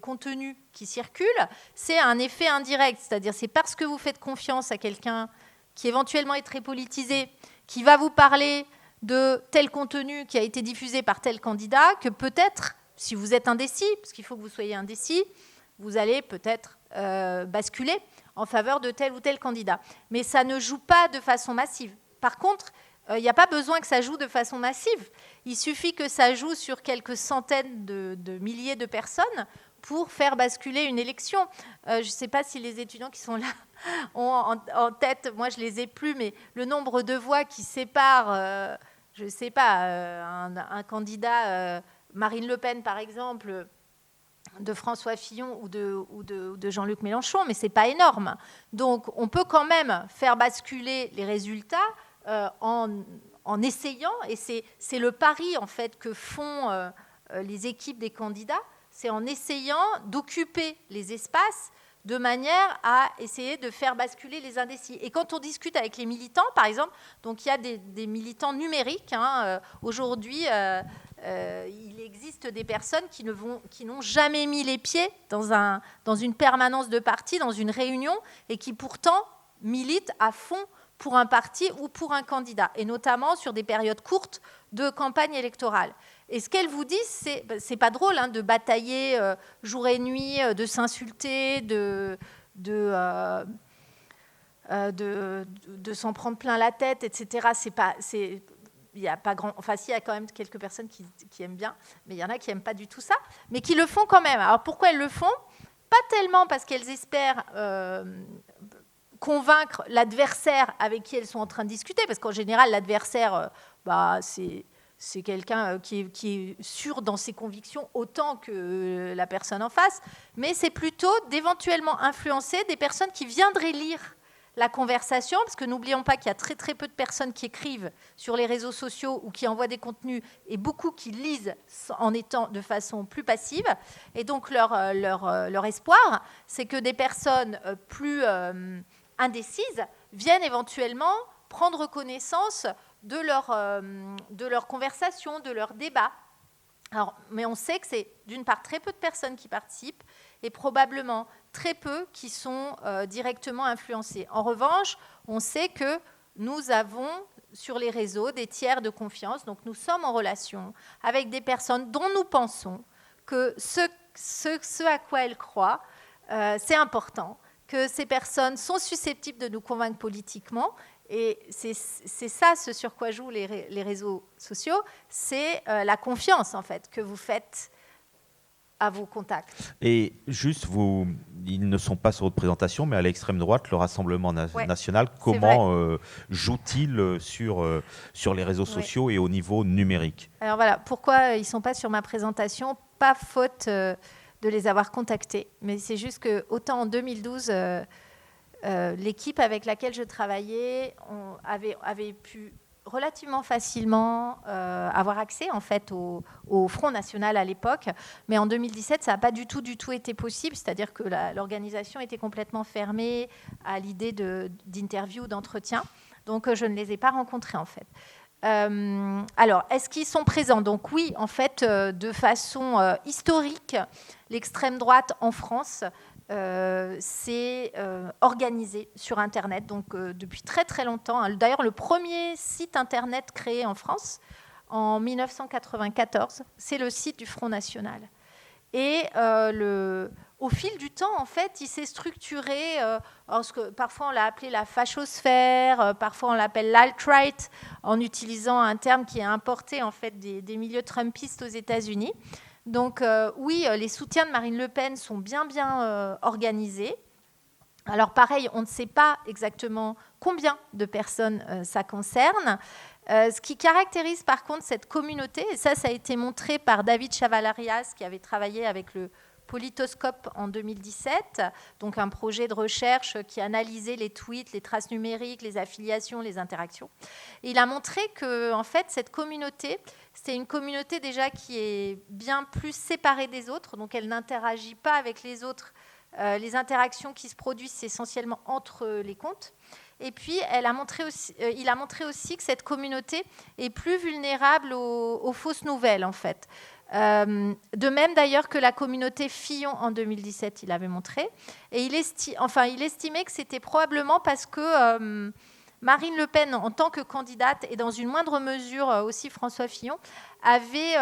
B: contenus qui circulent, c'est un effet indirect, c'est-à-dire c'est parce que vous faites confiance à quelqu'un qui éventuellement est très politisé, qui va vous parler de tel contenu qui a été diffusé par tel candidat, que peut-être, si vous êtes indécis, parce qu'il faut que vous soyez indécis, vous allez peut-être basculer en faveur de tel ou tel candidat. Mais ça ne joue pas de façon massive. Par contre, il n'y a pas besoin que ça joue de façon massive. Il suffit que ça joue sur quelques centaines de milliers de personnes pour faire basculer une élection. Je ne sais pas si les étudiants qui sont là ont en tête, moi je ne les ai plus, mais le nombre de voix qui séparent, je ne sais pas, un candidat, Marine Le Pen par exemple, de François Fillon ou de Jean-Luc Mélenchon, mais ce n'est pas énorme. Donc on peut quand même faire basculer les résultats en essayant, et c'est le pari en fait que font les équipes des candidats, c'est en essayant d'occuper les espaces de manière à essayer de faire basculer les indécis. Et quand on discute avec les militants, par exemple, donc il y a des militants numériques. Aujourd'hui, il existe des personnes qui n'ont jamais mis les pieds dans une permanence de parti, dans une réunion, et qui pourtant militent à fond pour un parti ou pour un candidat, et notamment sur des périodes courtes de campagne électorale. Et ce qu'elles vous disent, c'est pas drôle de batailler jour et nuit, de s'insulter, de s'en prendre plein la tête, etc. Il y a pas grand, enfin si, il y a quand même quelques personnes qui aiment bien, mais il y en a qui n'aiment pas du tout ça, mais qui le font quand même. Alors pourquoi elles le font? Pas tellement parce qu'elles espèrent convaincre l'adversaire avec qui elles sont en train de discuter, parce qu'en général, l'adversaire, c'est quelqu'un qui est sûr dans ses convictions autant que la personne en face, mais c'est plutôt d'éventuellement influencer des personnes qui viendraient lire la conversation, parce que n'oublions pas qu'il y a très très peu de personnes qui écrivent sur les réseaux sociaux ou qui envoient des contenus, et beaucoup qui lisent en étant de façon plus passive. Et donc leur espoir, c'est que des personnes plus indécises viennent éventuellement prendre connaissance de leur conversation, de leur débat. Alors, mais on sait que c'est d'une part très peu de personnes qui participent et probablement très peu qui sont directement influencées. En revanche, on sait que nous avons sur les réseaux des tiers de confiance, donc nous sommes en relation avec des personnes dont nous pensons que ce à quoi elles croient, c'est important, que ces personnes sont susceptibles de nous convaincre politiquement. Et c'est ça ce sur quoi jouent les réseaux sociaux, c'est la confiance en fait que vous faites à vos contacts.
A: Et juste, ils ne sont pas sur votre présentation, mais à l'extrême droite, le Rassemblement national, comment joue-t-il sur les réseaux sociaux et au niveau numérique?
B: Alors voilà, pourquoi ils ne sont pas sur ma présentation? Pas faute de les avoir contactés, mais c'est juste que autant en 2012... l'équipe avec laquelle je travaillais avait pu relativement facilement avoir accès en fait au Front National à l'époque, mais en 2017 ça n'a pas du tout été possible, c'est-à-dire que l'organisation était complètement fermée à l'idée d'interview, d'entretien, donc je ne les ai pas rencontrés en fait. Alors, est-ce qu'ils sont présents? Donc oui, en fait, de façon historique, l'extrême droite en France c'est organisé sur Internet, donc depuis très très longtemps. D'ailleurs, le premier site Internet créé en France, en 1994, c'est le site du Front National. Et au fil du temps, en fait, il s'est structuré, parfois on l'a appelé la fachosphère, parfois on l'appelle l'alt-right, en utilisant un terme qui est importé en fait, des milieux trumpistes aux États-Unis. Donc oui, les soutiens de Marine Le Pen sont bien organisés. Alors pareil, on ne sait pas exactement combien de personnes ça concerne. Ce qui caractérise par contre cette communauté, et ça a été montré par David Chavalarias qui avait travaillé avec le Politoscope en 2017, donc un projet de recherche qui analysait les tweets, les traces numériques, les affiliations, les interactions. Et il a montré que en fait, cette communauté, c'est une communauté déjà qui est bien plus séparée des autres, donc elle n'interagit pas avec les autres. Les interactions qui se produisent, c'est essentiellement entre les comptes. Et puis, il a montré aussi que cette communauté est plus vulnérable aux fausses nouvelles, en fait. De même d'ailleurs que la communauté Fillon en 2017, il avait montré. Et il estimait que c'était probablement parce que Marine Le Pen, en tant que candidate, et dans une moindre mesure aussi François Fillon, avait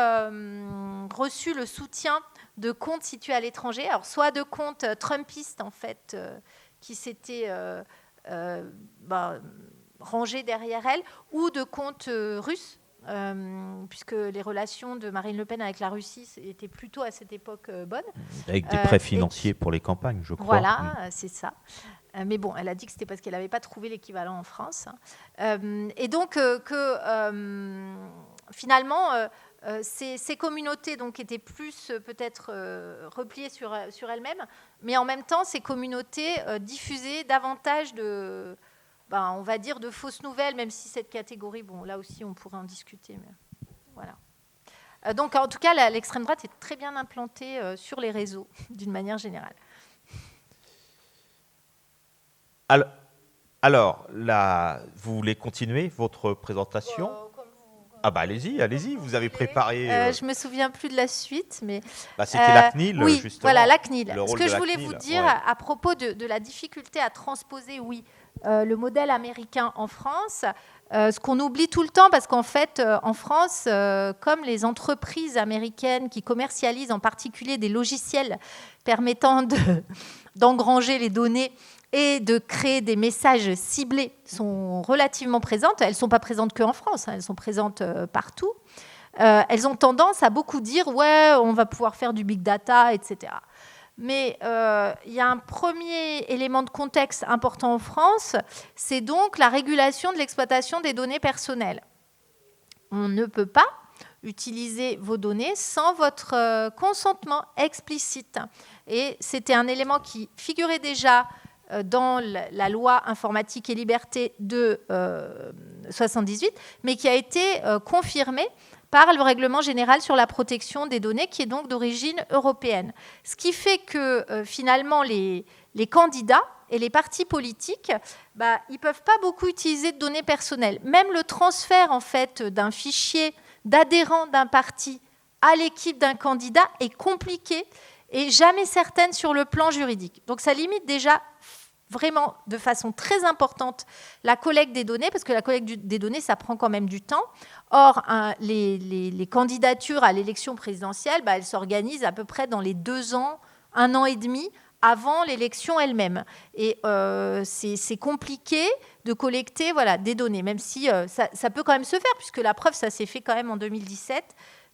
B: reçu le soutien de comptes situés à l'étranger, alors soit de comptes trumpistes en fait, qui s'étaient rangés derrière elle, ou de comptes russes puisque les relations de Marine Le Pen avec la Russie étaient plutôt à cette époque bonnes.
A: Avec des prêts financiers pour les campagnes, je crois.
B: Voilà, c'est ça. Mais bon, elle a dit que c'était parce qu'elle n'avait pas trouvé l'équivalent en France. Et donc, finalement, ces communautés donc, étaient plus peut-être repliées sur elles-mêmes, mais en même temps, ces communautés diffusaient davantage de, on va dire, de fausses nouvelles, même si cette catégorie, bon, là aussi, on pourrait en discuter. Mais voilà. Donc, en tout cas, l'extrême droite est très bien implantée sur les réseaux, d'une manière générale.
A: Alors là, vous voulez continuer votre présentation ? Allez-y, vous avez préparé...
B: je ne me souviens plus de la suite, mais...
A: c'était la CNIL,
B: oui,
A: justement.
B: Voilà, la CNIL.
A: Ce
B: que je voulais vous dire à propos de la difficulté à transposer, le modèle américain en France, ce qu'on oublie tout le temps, parce qu'en fait, en France, comme les entreprises américaines qui commercialisent en particulier des logiciels permettant d'engranger les données et de créer des messages ciblés sont relativement présentes. Elles ne sont pas présentes qu'en France, elles sont présentes partout. Elles ont tendance à beaucoup dire « ouais, on va pouvoir faire du big data, etc. » Mais il y a un premier élément de contexte important en France, c'est donc la régulation de l'exploitation des données personnelles. On ne peut pas utiliser vos données sans votre consentement explicite. Et c'était un élément qui figurait déjà dans la loi informatique et liberté de 78, mais qui a été confirmé par le règlement général sur la protection des données, qui est donc d'origine européenne. Ce qui fait que finalement, les candidats et les partis politiques, ils ne peuvent pas beaucoup utiliser de données personnelles. Même le transfert en fait, d'un fichier d'adhérent d'un parti à l'équipe d'un candidat est compliqué et jamais certaine sur le plan juridique. Donc ça limite déjà vraiment de façon très importante la collecte des données, parce que la collecte des données, ça prend quand même du temps. Or, les candidatures à l'élection présidentielle, elles s'organisent à peu près dans les 2 ans, 1 an et demi avant l'élection elle-même. Et c'est compliqué de collecter des données, même si ça peut quand même se faire, puisque la preuve, ça s'est fait quand même en 2017,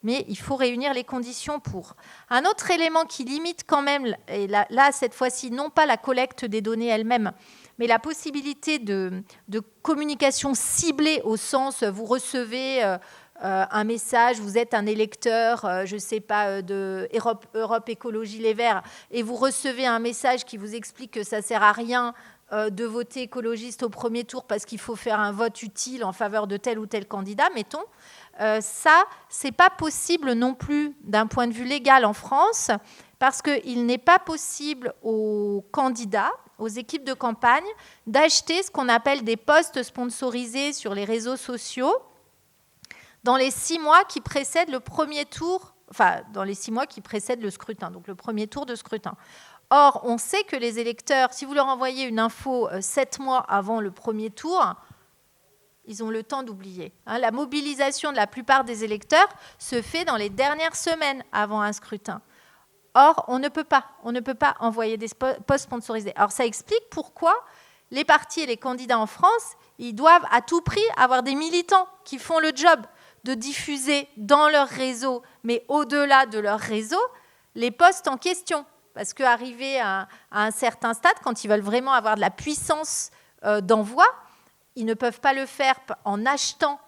B: mais il faut réunir les conditions pour. Un autre élément qui limite quand même, et là cette fois-ci, non pas la collecte des données elles-mêmes, mais la possibilité de communication ciblée au sens, vous recevez un message, vous êtes un électeur, je ne sais pas, de Europe Écologie Les Verts, et vous recevez un message qui vous explique que ça ne sert à rien de voter écologiste au premier tour parce qu'il faut faire un vote utile en faveur de tel ou tel candidat, mettons. Ça, ce n'est pas possible non plus d'un point de vue légal en France, parce qu'il n'est pas possible aux candidats, aux équipes de campagne, d'acheter ce qu'on appelle des posts sponsorisés sur les réseaux sociaux dans les 6 mois qui précèdent le premier tour, dans les 6 mois qui précèdent le scrutin, donc le premier tour de scrutin. Or, on sait que les électeurs, si vous leur envoyez une info 7 mois avant le premier tour, ils ont le temps d'oublier. La mobilisation de la plupart des électeurs se fait dans les dernières semaines avant un scrutin. Or, on ne peut pas envoyer des posts sponsorisés. Alors, ça explique pourquoi les partis et les candidats en France, ils doivent à tout prix avoir des militants qui font le job de diffuser dans leur réseau, mais au-delà de leur réseau, les posts en question. Parce qu'arriver à un certain stade, quand ils veulent vraiment avoir de la puissance d'envoi, ils ne peuvent pas le faire en achetant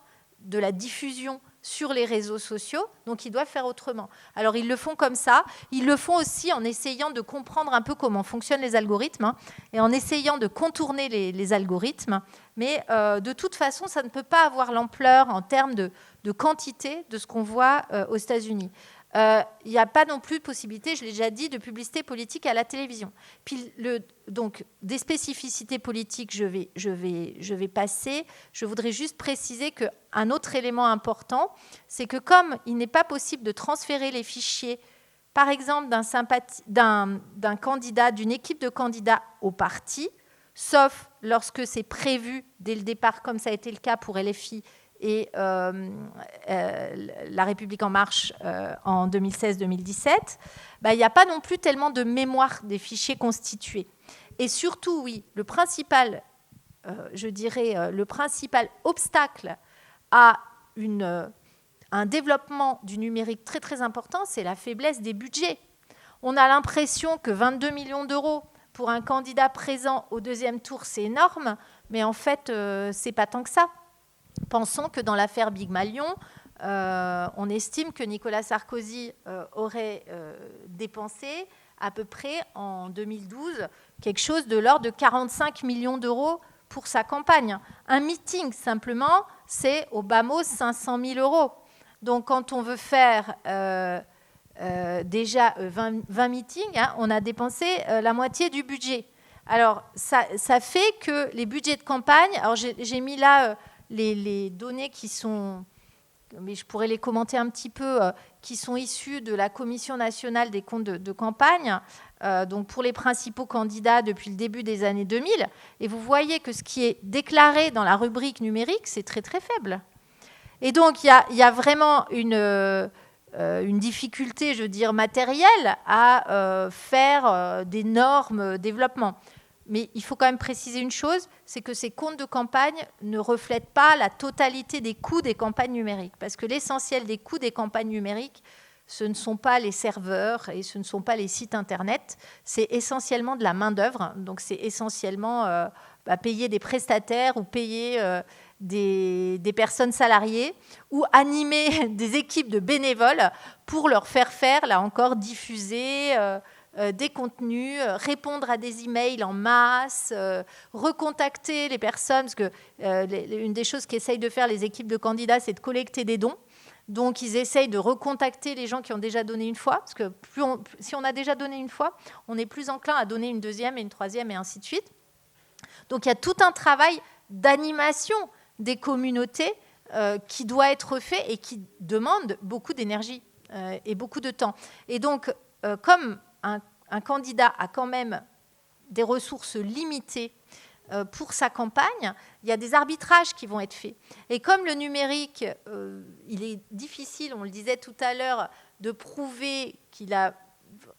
B: de la diffusion sur les réseaux sociaux, donc ils doivent faire autrement. Alors ils le font comme ça, ils le font aussi en essayant de comprendre un peu comment fonctionnent les algorithmes et en essayant de contourner les algorithmes, mais de toute façon, ça ne peut pas avoir l'ampleur en termes de quantité de ce qu'on voit aux États-Unis. Il n'y a pas non plus de possibilité, je l'ai déjà dit, de publicité politique à la télévision. Puis donc des spécificités politiques, je vais passer. Je voudrais juste préciser qu'un autre élément important, c'est que comme il n'est pas possible de transférer les fichiers, par exemple d'un candidat, d'une équipe de candidats au parti, sauf lorsque c'est prévu dès le départ, comme ça a été le cas pour LFI et La République En Marche en 2016-2017, il n'y a pas non plus tellement de mémoire des fichiers constitués. Et surtout, oui, le principal obstacle à un développement du numérique très très important, c'est la faiblesse des budgets. On a l'impression que 22 millions d'euros pour un candidat présent au deuxième tour, c'est énorme, mais en fait, c'est pas tant que ça. Pensons que dans l'affaire Big Malion, on estime que Nicolas Sarkozy aurait dépensé à peu près en 2012 quelque chose de l'ordre de 45 millions d'euros pour sa campagne. Un meeting, simplement, c'est au bas mot 500 000 euros. Donc, quand on veut faire déjà 20 meetings, on a dépensé la moitié du budget. Alors, ça fait que les budgets de campagne... Alors, j'ai mis là les données qui sont... mais je pourrais les commenter un petit peu, qui sont issus de la Commission nationale des comptes de campagne, donc pour les principaux candidats depuis le début des années 2000. Et vous voyez que ce qui est déclaré dans la rubrique numérique, c'est très, très faible. Et donc, il y a vraiment une difficulté, je veux dire, matérielle à faire d'énormes développements. Mais il faut quand même préciser une chose, c'est que ces comptes de campagne ne reflètent pas la totalité des coûts des campagnes numériques. Parce que l'essentiel des coûts des campagnes numériques, ce ne sont pas les serveurs et ce ne sont pas les sites Internet, c'est essentiellement de la main-d'œuvre. Donc c'est essentiellement payer des prestataires ou payer des personnes salariées ou animer des équipes de bénévoles pour leur faire là encore, diffuser... des contenus, répondre à des emails en masse, recontacter les personnes, parce que une des choses qu'essayent de faire les équipes de candidats, c'est de collecter des dons. Donc, ils essayent de recontacter les gens qui ont déjà donné une fois, parce que si on a déjà donné une fois, on est plus enclin à donner une deuxième et une troisième et ainsi de suite. Donc, il y a tout un travail d'animation des communautés qui doit être fait et qui demande beaucoup d'énergie et beaucoup de temps. Et donc, comme un candidat a quand même des ressources limitées pour sa campagne, il y a des arbitrages qui vont être faits. Et comme le numérique, il est difficile, on le disait tout à l'heure, de prouver qu'il a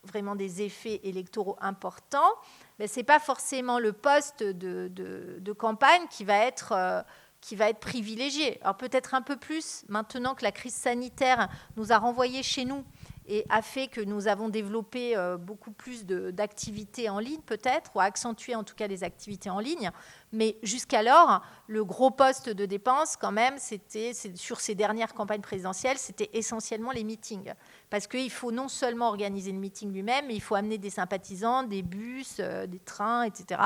B: vraiment des effets électoraux importants, mais ce n'est pas forcément le poste de campagne qui va être privilégié. Alors peut-être un peu plus maintenant que la crise sanitaire nous a renvoyés chez nous et a fait que nous avons développé beaucoup plus d'activités en ligne peut-être, ou accentué en tout cas les activités en ligne. Mais jusqu'alors, le gros poste de dépense quand même, c'était sur ces dernières campagnes présidentielles, c'était essentiellement les meetings. Parce qu'il faut non seulement organiser le meeting lui-même, mais il faut amener des sympathisants, des bus, des trains, etc.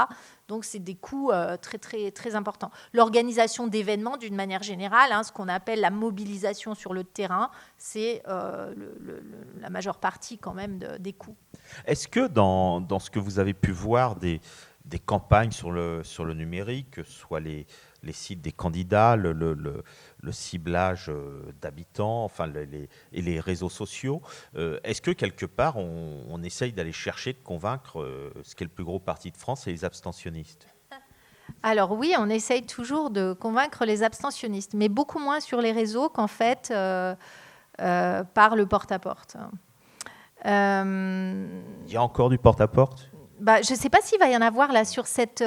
B: Donc c'est des coûts très, très, très importants. L'organisation d'événements d'une manière générale, ce qu'on appelle la mobilisation sur le terrain, c'est la majeure partie quand même des coûts.
A: Est-ce que dans ce que vous avez pu voir des campagnes sur le numérique, que ce soit les sites des candidats, le ciblage d'habitants, enfin et les réseaux sociaux, est-ce que quelque part on essaye d'aller chercher de convaincre ce qui est le plus gros parti de France, c'est les abstentionnistes?
B: Alors oui, on essaye toujours de convaincre les abstentionnistes, mais beaucoup moins sur les réseaux qu'en fait par le porte-à-porte.
A: Il y a encore du porte-à-porte?
B: Je ne sais pas s'il va y en avoir là sur cette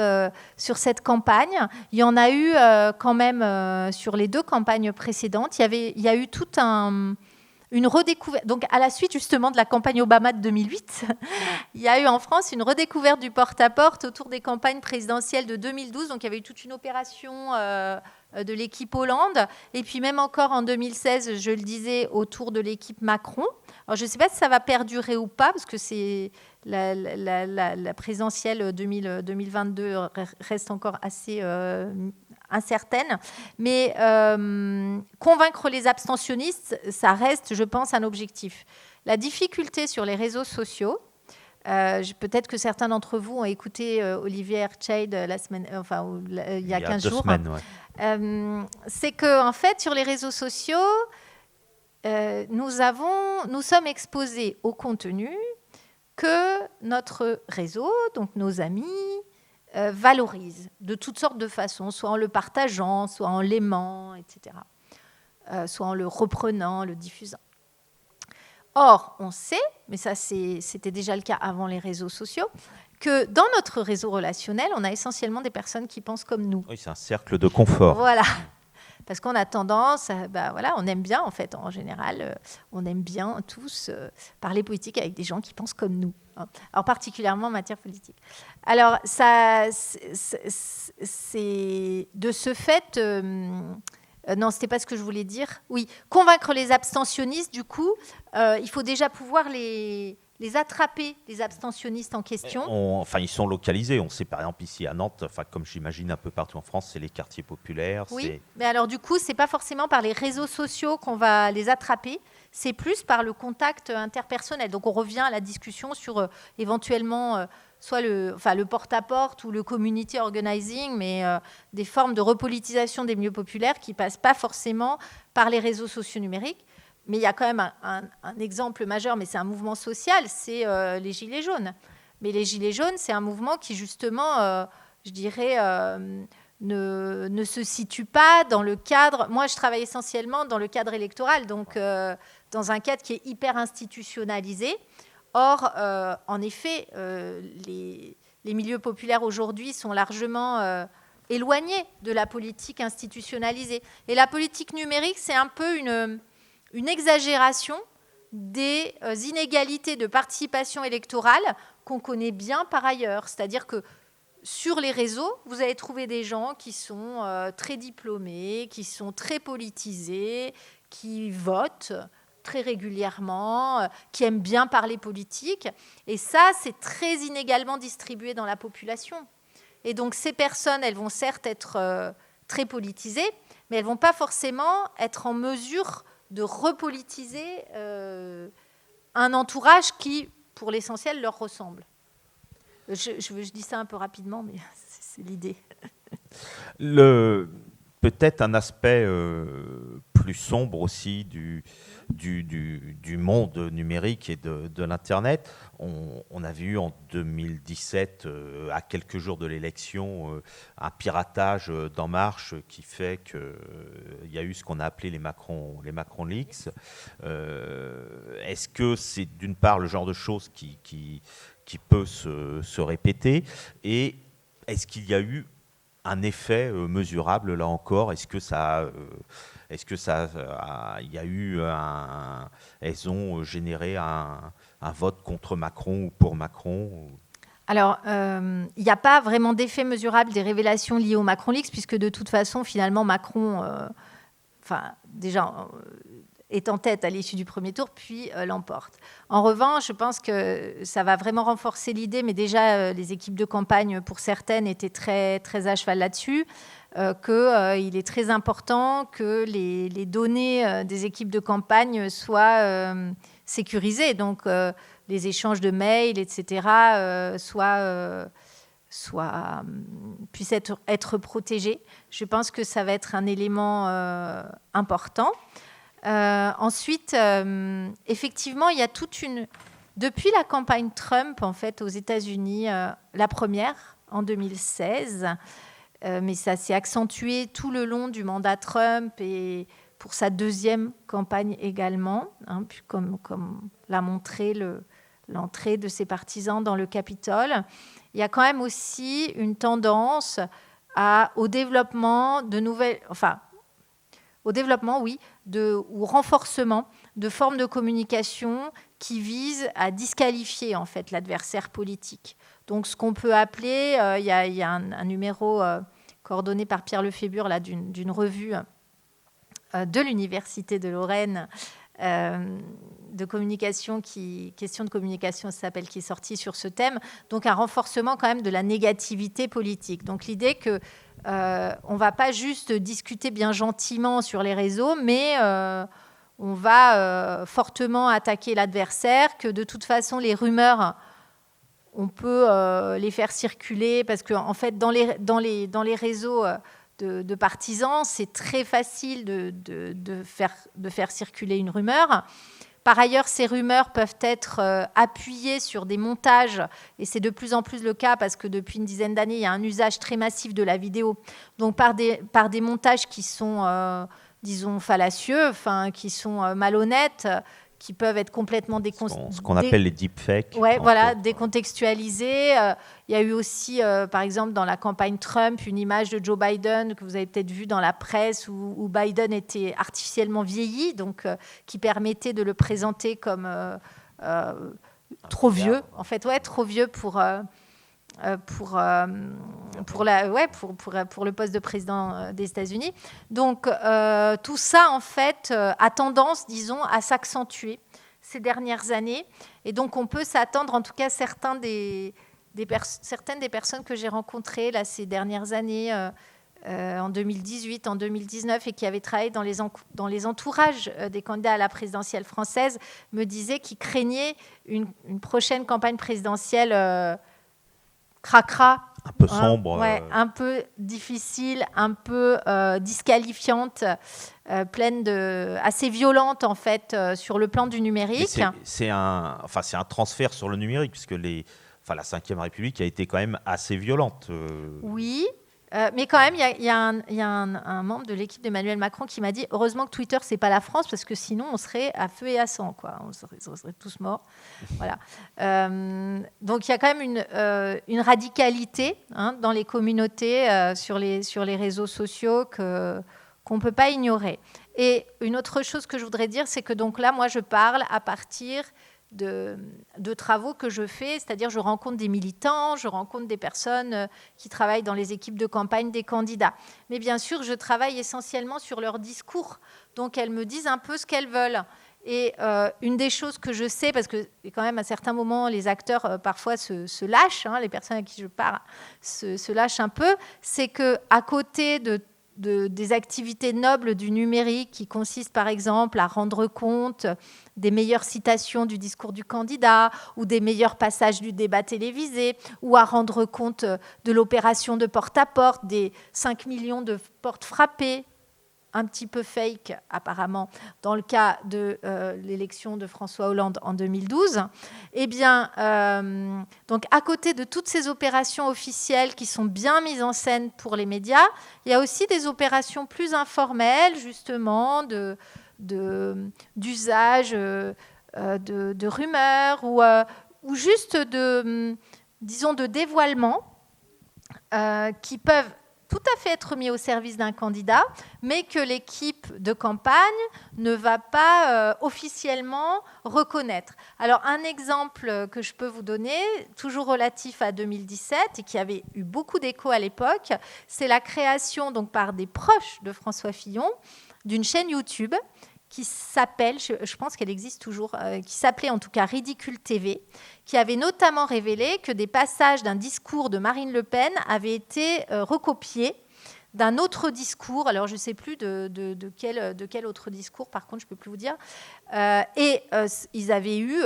B: campagne. Il y en a eu quand même sur les 2 campagnes précédentes. Il y a eu toute une redécouverte. Donc, à la suite justement de la campagne Obama de 2008, il y a eu en France une redécouverte du porte-à-porte autour des campagnes présidentielles de 2012. Donc, il y avait eu toute une opération de l'équipe Hollande. Et puis, même encore en 2016, je le disais, autour de l'équipe Macron. Alors, je ne sais pas si ça va perdurer ou pas, parce que c'est la présidentielle 2022 reste encore assez incertaine. Mais convaincre les abstentionnistes, ça reste, je pense, un objectif. La difficulté sur les réseaux sociaux, peut-être que certains d'entre vous ont écouté Olivier Hertscheid il y a 15 jours.
A: Semaines, ouais.
B: C'est qu'en fait, sur les réseaux sociaux, nous sommes exposés au contenu que notre réseau, donc nos amis, valorisent de toutes sortes de façons, soit en le partageant, soit en l'aimant, etc., soit en le reprenant, le diffusant. Or, on sait, mais ça c'était déjà le cas avant les réseaux sociaux, que dans notre réseau relationnel, on a essentiellement des personnes qui pensent comme nous.
A: Oui, c'est un cercle de confort.
B: Voilà. parce qu'on a tendance, on aime bien en fait, en général, on aime bien tous parler politique avec des gens qui pensent comme nous, hein. Alors particulièrement en matière politique. Alors ça, c'est de ce fait, non, c'était pas ce que je voulais dire. Oui, convaincre les abstentionnistes, du coup, il faut déjà pouvoir les attraper, les abstentionnistes en question.
A: Ils sont localisés. On sait par exemple ici à Nantes, comme j'imagine un peu partout en France, c'est les quartiers populaires.
B: Oui, mais alors du coup, c'est pas forcément par les réseaux sociaux qu'on va les attraper, c'est plus par le contact interpersonnel. Donc on revient à la discussion sur éventuellement soit le porte-à-porte ou le community organizing, mais des formes de repolitisation des milieux populaires qui passent pas forcément par les réseaux sociaux numériques. Mais il y a quand même un exemple majeur, mais c'est un mouvement social, c'est les Gilets jaunes. Mais les Gilets jaunes, c'est un mouvement qui, justement, je dirais, ne se situe pas dans le cadre... Moi, je travaille essentiellement dans le cadre électoral, donc dans un cadre qui est hyper institutionnalisé. Or, en effet, les milieux populaires aujourd'hui sont largement... éloignés de la politique institutionnalisée. Et la politique numérique, c'est un peu une exagération des inégalités de participation électorale qu'on connaît bien par ailleurs. C'est-à-dire que sur les réseaux, vous allez trouver des gens qui sont très diplômés, qui sont très politisés, qui votent très régulièrement, qui aiment bien parler politique. Et ça, c'est très inégalement distribué dans la population. Et donc, ces personnes, elles vont certes être très politisées, mais elles ne vont pas forcément être en mesure de repolitiser un entourage qui, pour l'essentiel, leur ressemble. Je dis ça un peu rapidement, mais c'est l'idée.
A: Peut-être un aspect plus sombre aussi du monde numérique et de l'Internet. On a vu en 2017, à quelques jours de l'élection, un piratage d'En Marche qui fait qu'il y a eu ce qu'on a appelé les Macron Leaks. Est-ce que c'est d'une part le genre de choses qui peut se répéter, et est-ce qu'il y a eu un effet mesurable là encore? Est-ce que elles ont généré un vote contre Macron ou pour Macron?
B: Alors, il n'y a pas vraiment d'effet mesurable des révélations liées au Macron Leaks, puisque de toute façon, finalement, Macron, est en tête à l'issue du premier tour, puis l'emporte. En revanche, je pense que ça va vraiment renforcer l'idée, mais déjà, les équipes de campagne, pour certaines, étaient très, très à cheval là-dessus, qu'il est très important que les données des équipes de campagne soient sécurisées. Donc, les échanges de mails, etc., puissent être protégés. Je pense que ça va être un élément important. Ensuite, effectivement, il y a depuis la campagne Trump, en fait, aux États-Unis, la première, en 2016, mais ça s'est accentué tout le long du mandat Trump et pour sa deuxième campagne également, hein, puis comme l'a montré l'entrée de ses partisans dans le Capitole. Il y a quand même aussi une tendance au développement de nouvelles... au développement, oui, ou renforcement de formes de communication qui visent à disqualifier en fait l'adversaire politique. Donc, ce qu'on peut appeler, il y a un numéro coordonné par Pierre Lefébure là, d'une revue de l'Université de Lorraine de communication, question de communication, ça s'appelle, qui est sorti sur ce thème. Donc, un renforcement quand même de la négativité politique. Donc, l'idée que on ne va pas juste discuter bien gentiment sur les réseaux, mais on va fortement attaquer l'adversaire, que de toute façon, les rumeurs, on peut les faire circuler, parce qu'en fait, dans les réseaux de partisans, c'est très facile de faire circuler une rumeur. Par ailleurs, ces rumeurs peuvent être appuyées sur des montages, et c'est de plus en plus le cas parce que depuis une dizaine d'années, il y a un usage très massif de la vidéo. Donc par des montages qui sont, disons, fallacieux, qui sont malhonnêtes, qui peuvent être complètement
A: ce qu'on appelle les deepfakes.
B: Ouais, voilà, décontextualisés. Il y a eu aussi, par exemple, dans la campagne Trump, une image de Joe Biden que vous avez peut-être vue dans la presse où Biden était artificiellement vieilli, donc qui permettait de le présenter comme trop vieux. En fait, trop vieux pour le poste de président des États-Unis. Donc, tout ça, en fait, a tendance, disons, à s'accentuer ces dernières années. Et donc, on peut s'attendre, en tout cas, certaines des personnes que j'ai rencontrées là, ces dernières années, en 2018, en 2019, et qui avaient travaillé dans les entourages des candidats à la présidentielle française, me disaient qu'ils craignaient une prochaine campagne présidentielle cracra,
A: un peu sombre,
B: un peu difficile, un peu disqualifiante, pleine assez violente en fait sur le plan du numérique.
A: C'est un transfert sur le numérique puisque la Ve République a été quand même assez violente.
B: Oui. Mais quand même, il y a un membre de l'équipe d'Emmanuel Macron qui m'a dit « Heureusement que Twitter, ce n'est pas la France, parce que sinon, on serait à feu et à sang. Quoi. On serait tous morts. » Voilà. Donc, il y a quand même une radicalité dans les communautés, sur les réseaux sociaux qu'on ne peut pas ignorer. Et une autre chose que je voudrais dire, c'est que donc là, moi, je parle à partir de travaux que je fais, c'est-à-dire je rencontre des militants, je rencontre des personnes qui travaillent dans les équipes de campagne des candidats. Mais bien sûr, je travaille essentiellement sur leur discours. Donc, elles me disent un peu ce qu'elles veulent. Et une des choses que je sais, parce que quand même à certains moments, les acteurs parfois se lâchent, les personnes à qui je parle se lâchent un peu, c'est qu'à côté des activités nobles du numérique qui consistent par exemple à rendre compte des meilleures citations du discours du candidat ou des meilleurs passages du débat télévisé ou à rendre compte de l'opération de porte-à-porte, des 5 millions de portes frappées, un petit peu fake apparemment dans le cas de l'élection de François Hollande en 2012. Eh bien, donc à côté de toutes ces opérations officielles qui sont bien mises en scène pour les médias, il y a aussi des opérations plus informelles, justement, d'usage de rumeurs ou juste disons, de dévoilements qui peuvent tout à fait être mis au service d'un candidat, mais que l'équipe de campagne ne va pas officiellement reconnaître. Alors, un exemple que je peux vous donner, toujours relatif à 2017 et qui avait eu beaucoup d'écho à l'époque, c'est la création donc, par des proches de François Fillon d'une chaîne YouTube qui s'appelle, je pense qu'elle existe toujours, qui s'appelait en tout cas Ridicule TV, qui avait notamment révélé que des passages d'un discours de Marine Le Pen avaient été recopiés d'un autre discours, alors je ne sais plus de quel autre discours, par contre je ne peux plus vous dire, et ils avaient eu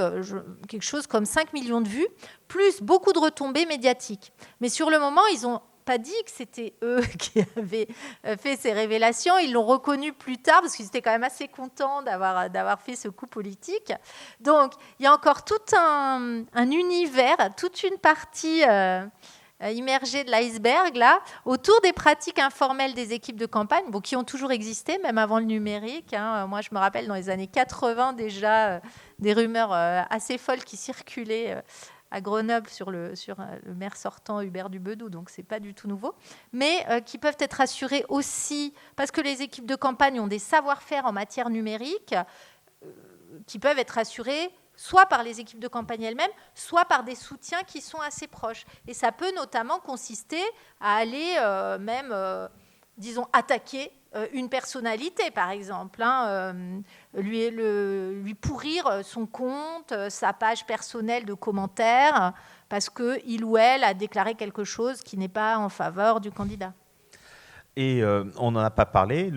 B: quelque chose comme 5 millions de vues, plus beaucoup de retombées médiatiques. Mais sur le moment, ils ont pas dit que c'était eux qui avaient fait ces révélations. Ils l'ont reconnu plus tard parce qu'ils étaient quand même assez contents d'avoir fait ce coup politique. Donc, il y a encore tout un univers, toute une partie immergée de l'iceberg là, autour des pratiques informelles des équipes de campagne, qui ont toujours existé, même avant le numérique. Moi, je me rappelle dans les années 80 déjà des rumeurs assez folles qui circulaient à Grenoble sur le maire sortant Hubert Dubedou, donc c'est pas du tout nouveau, mais qui peuvent être assurés aussi, parce que les équipes de campagne ont des savoir-faire en matière numérique, qui peuvent être assurés soit par les équipes de campagne elles-mêmes, soit par des soutiens qui sont assez proches. Et ça peut notamment consister à aller disons, attaquer une personnalité, par exemple, lui pourrir son compte, sa page personnelle de commentaires, parce qu'il ou elle a déclaré quelque chose qui n'est pas en faveur du candidat.
A: Et on n'en a pas parlé.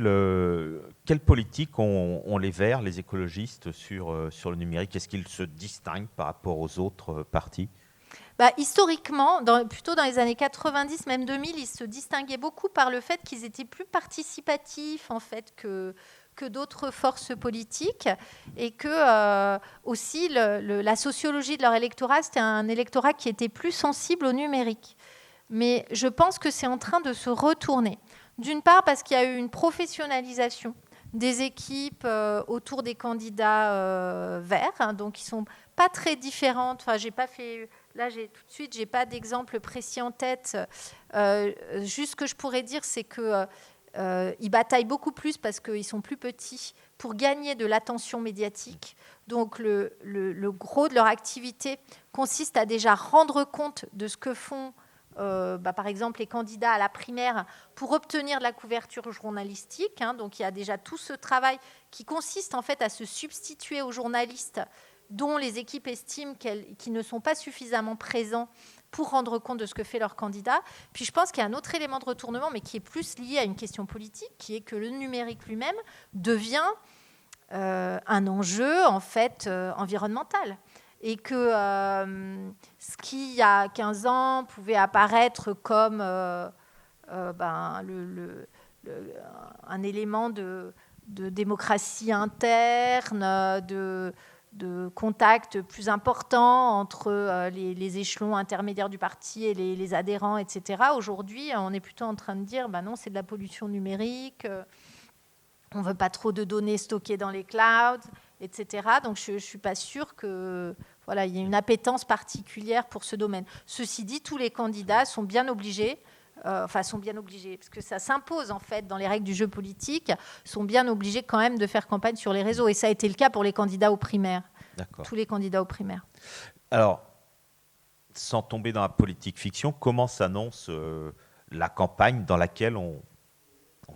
A: Quelle politique ont les Verts, les écologistes sur le numérique? Est-ce qu'ils se distinguent par rapport aux autres partis?
B: Historiquement, plutôt dans les années 90, même 2000, ils se distinguaient beaucoup par le fait qu'ils étaient plus participatifs en fait, que d'autres forces politiques et que aussi la sociologie de leur électorat, c'était un électorat qui était plus sensible au numérique. Mais je pense que c'est en train de se retourner. D'une part parce qu'il y a eu une professionnalisation des équipes autour des candidats verts, hein, donc ils sont pas très différentes. Enfin, j'ai pas fait là, tout de suite, j'ai pas d'exemple précis en tête. Juste ce que je pourrais dire, c'est que ils bataillent beaucoup plus parce qu'ils sont plus petits pour gagner de l'attention médiatique. Donc le gros de leur activité consiste à déjà rendre compte de ce que font par exemple les candidats à la primaire pour obtenir de la couverture journalistique. Hein. Donc il y a déjà tout ce travail qui consiste en fait à se substituer aux journalistes dont les équipes estiment qu'ils ne sont pas suffisamment présents pour rendre compte de ce que fait leur candidat. Puis je pense qu'il y a un autre élément de retournement, mais qui est plus lié à une question politique, qui est que le numérique lui-même devient un enjeu en fait environnemental. Et que ce qui, il y a 15 ans, pouvait apparaître comme un élément de démocratie interne, de contact plus important entre les échelons intermédiaires du parti et les adhérents, etc. Aujourd'hui, on est plutôt en train de dire non, c'est de la pollution numérique, on ne veut pas trop de données stockées dans les clouds, etc. Donc je ne suis pas sûre qu'il y ait une appétence particulière pour ce domaine. Ceci dit, tous les candidats sont bien obligés, parce que ça s'impose en fait dans les règles du jeu politique, sont bien obligés quand même de faire campagne sur les réseaux. Et ça a été le cas pour les candidats aux primaires.
A: D'accord.
B: Tous les candidats aux primaires.
A: Alors, sans tomber dans la politique fiction, comment s'annonce la campagne dans laquelle on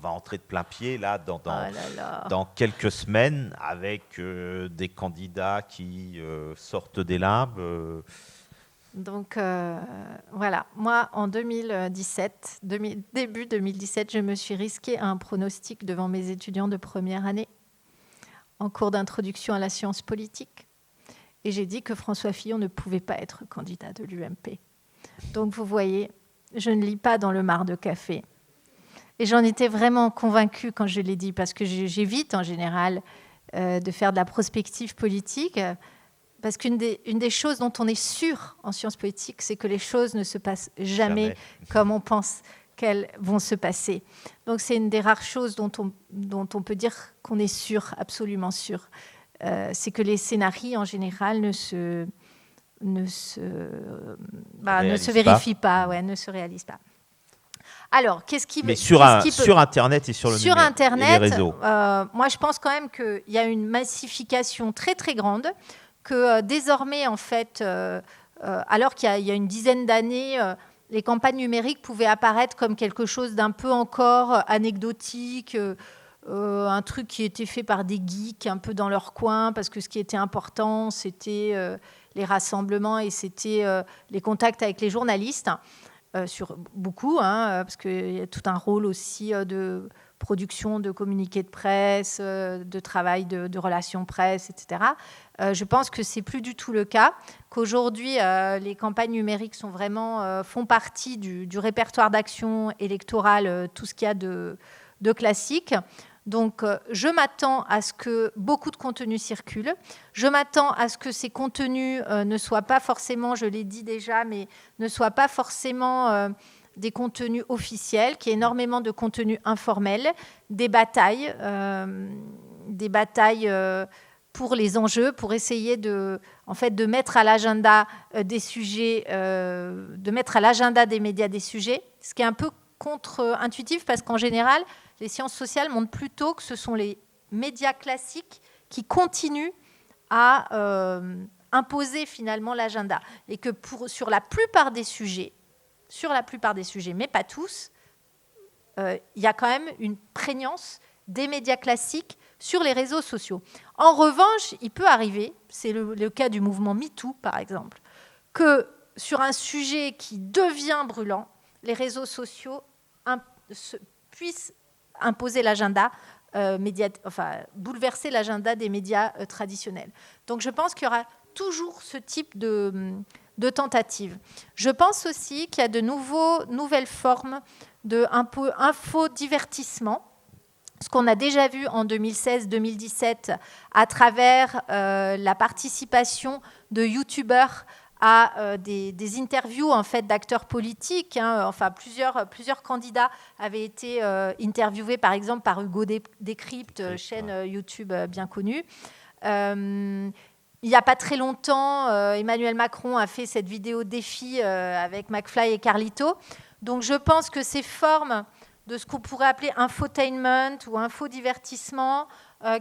A: va entrer de plein pied là, dans quelques semaines avec des candidats qui sortent des limbes
B: Donc voilà, moi en 2017, début 2017, je me suis risquée à un pronostic devant mes étudiants de première année en cours d'introduction à la science politique. Et j'ai dit que François Fillon ne pouvait pas être candidat de l'UMP. Donc vous voyez, je ne lis pas dans le marc de café. Et j'en étais vraiment convaincue quand je l'ai dit, parce que j'évite en général de faire de la prospective politique, parce qu'une des choses dont on est sûr en sciences politiques, c'est que les choses ne se passent jamais comme on pense qu'elles vont se passer. Donc c'est une des rares choses dont on peut dire qu'on est sûr, absolument sûr. C'est que les scénarios, en général, ne se vérifient pas, ne se réalisent pas. Alors,
A: sur Internet et sur le numérique,
B: Internet,
A: et les réseaux.
B: Moi, je pense quand même qu'il y a une massification très, très grande, que désormais, en fait, alors qu'il y a une dizaine d'années, les campagnes numériques pouvaient apparaître comme quelque chose d'un peu encore anecdotique, un truc qui était fait par des geeks un peu dans leur coin, parce que ce qui était important, c'était les rassemblements et c'était les contacts avec les journalistes. Sur beaucoup, parce qu'il y a tout un rôle aussi de production de communiqués de presse, de travail de relations presse, etc. Je pense que c'est plus du tout le cas, qu'aujourd'hui, les campagnes numériques font partie du répertoire d'action électorale, tout ce qu'il y a de classique. Donc, je m'attends à ce que beaucoup de contenus circulent. Je m'attends à ce que ces contenus ne soient pas forcément, je l'ai dit déjà, mais ne soient pas forcément des contenus officiels, qu'il y ait énormément de contenus informels, des batailles pour les enjeux, pour essayer de mettre à l'agenda des sujets, de mettre à l'agenda des médias des sujets, ce qui est un peu contre-intuitif parce qu'en général, les sciences sociales montrent plutôt que ce sont les médias classiques qui continuent à imposer finalement l'agenda. Et que sur la plupart des sujets, mais pas tous, il y a quand même une prégnance des médias classiques sur les réseaux sociaux. En revanche, il peut arriver, c'est le cas du mouvement MeToo par exemple, que sur un sujet qui devient brûlant, les réseaux sociaux puissent imposer l'agenda, bouleverser l'agenda des médias traditionnels. Donc je pense qu'il y aura toujours ce type de tentatives. Je pense aussi qu'il y a de nouvelles formes de infodivertissement, ce qu'on a déjà vu en 2016-2017 à travers la participation de youtubeurs à des interviews en fait, d'acteurs politiques. Enfin, plusieurs candidats avaient été interviewés, par exemple, par Hugo Décrypte, chaîne YouTube bien connue. Il n'y a pas très longtemps, Emmanuel Macron a fait cette vidéo défi avec McFly et Carlito. Donc, je pense que ces formes de ce qu'on pourrait appeler infotainment ou infodivertissement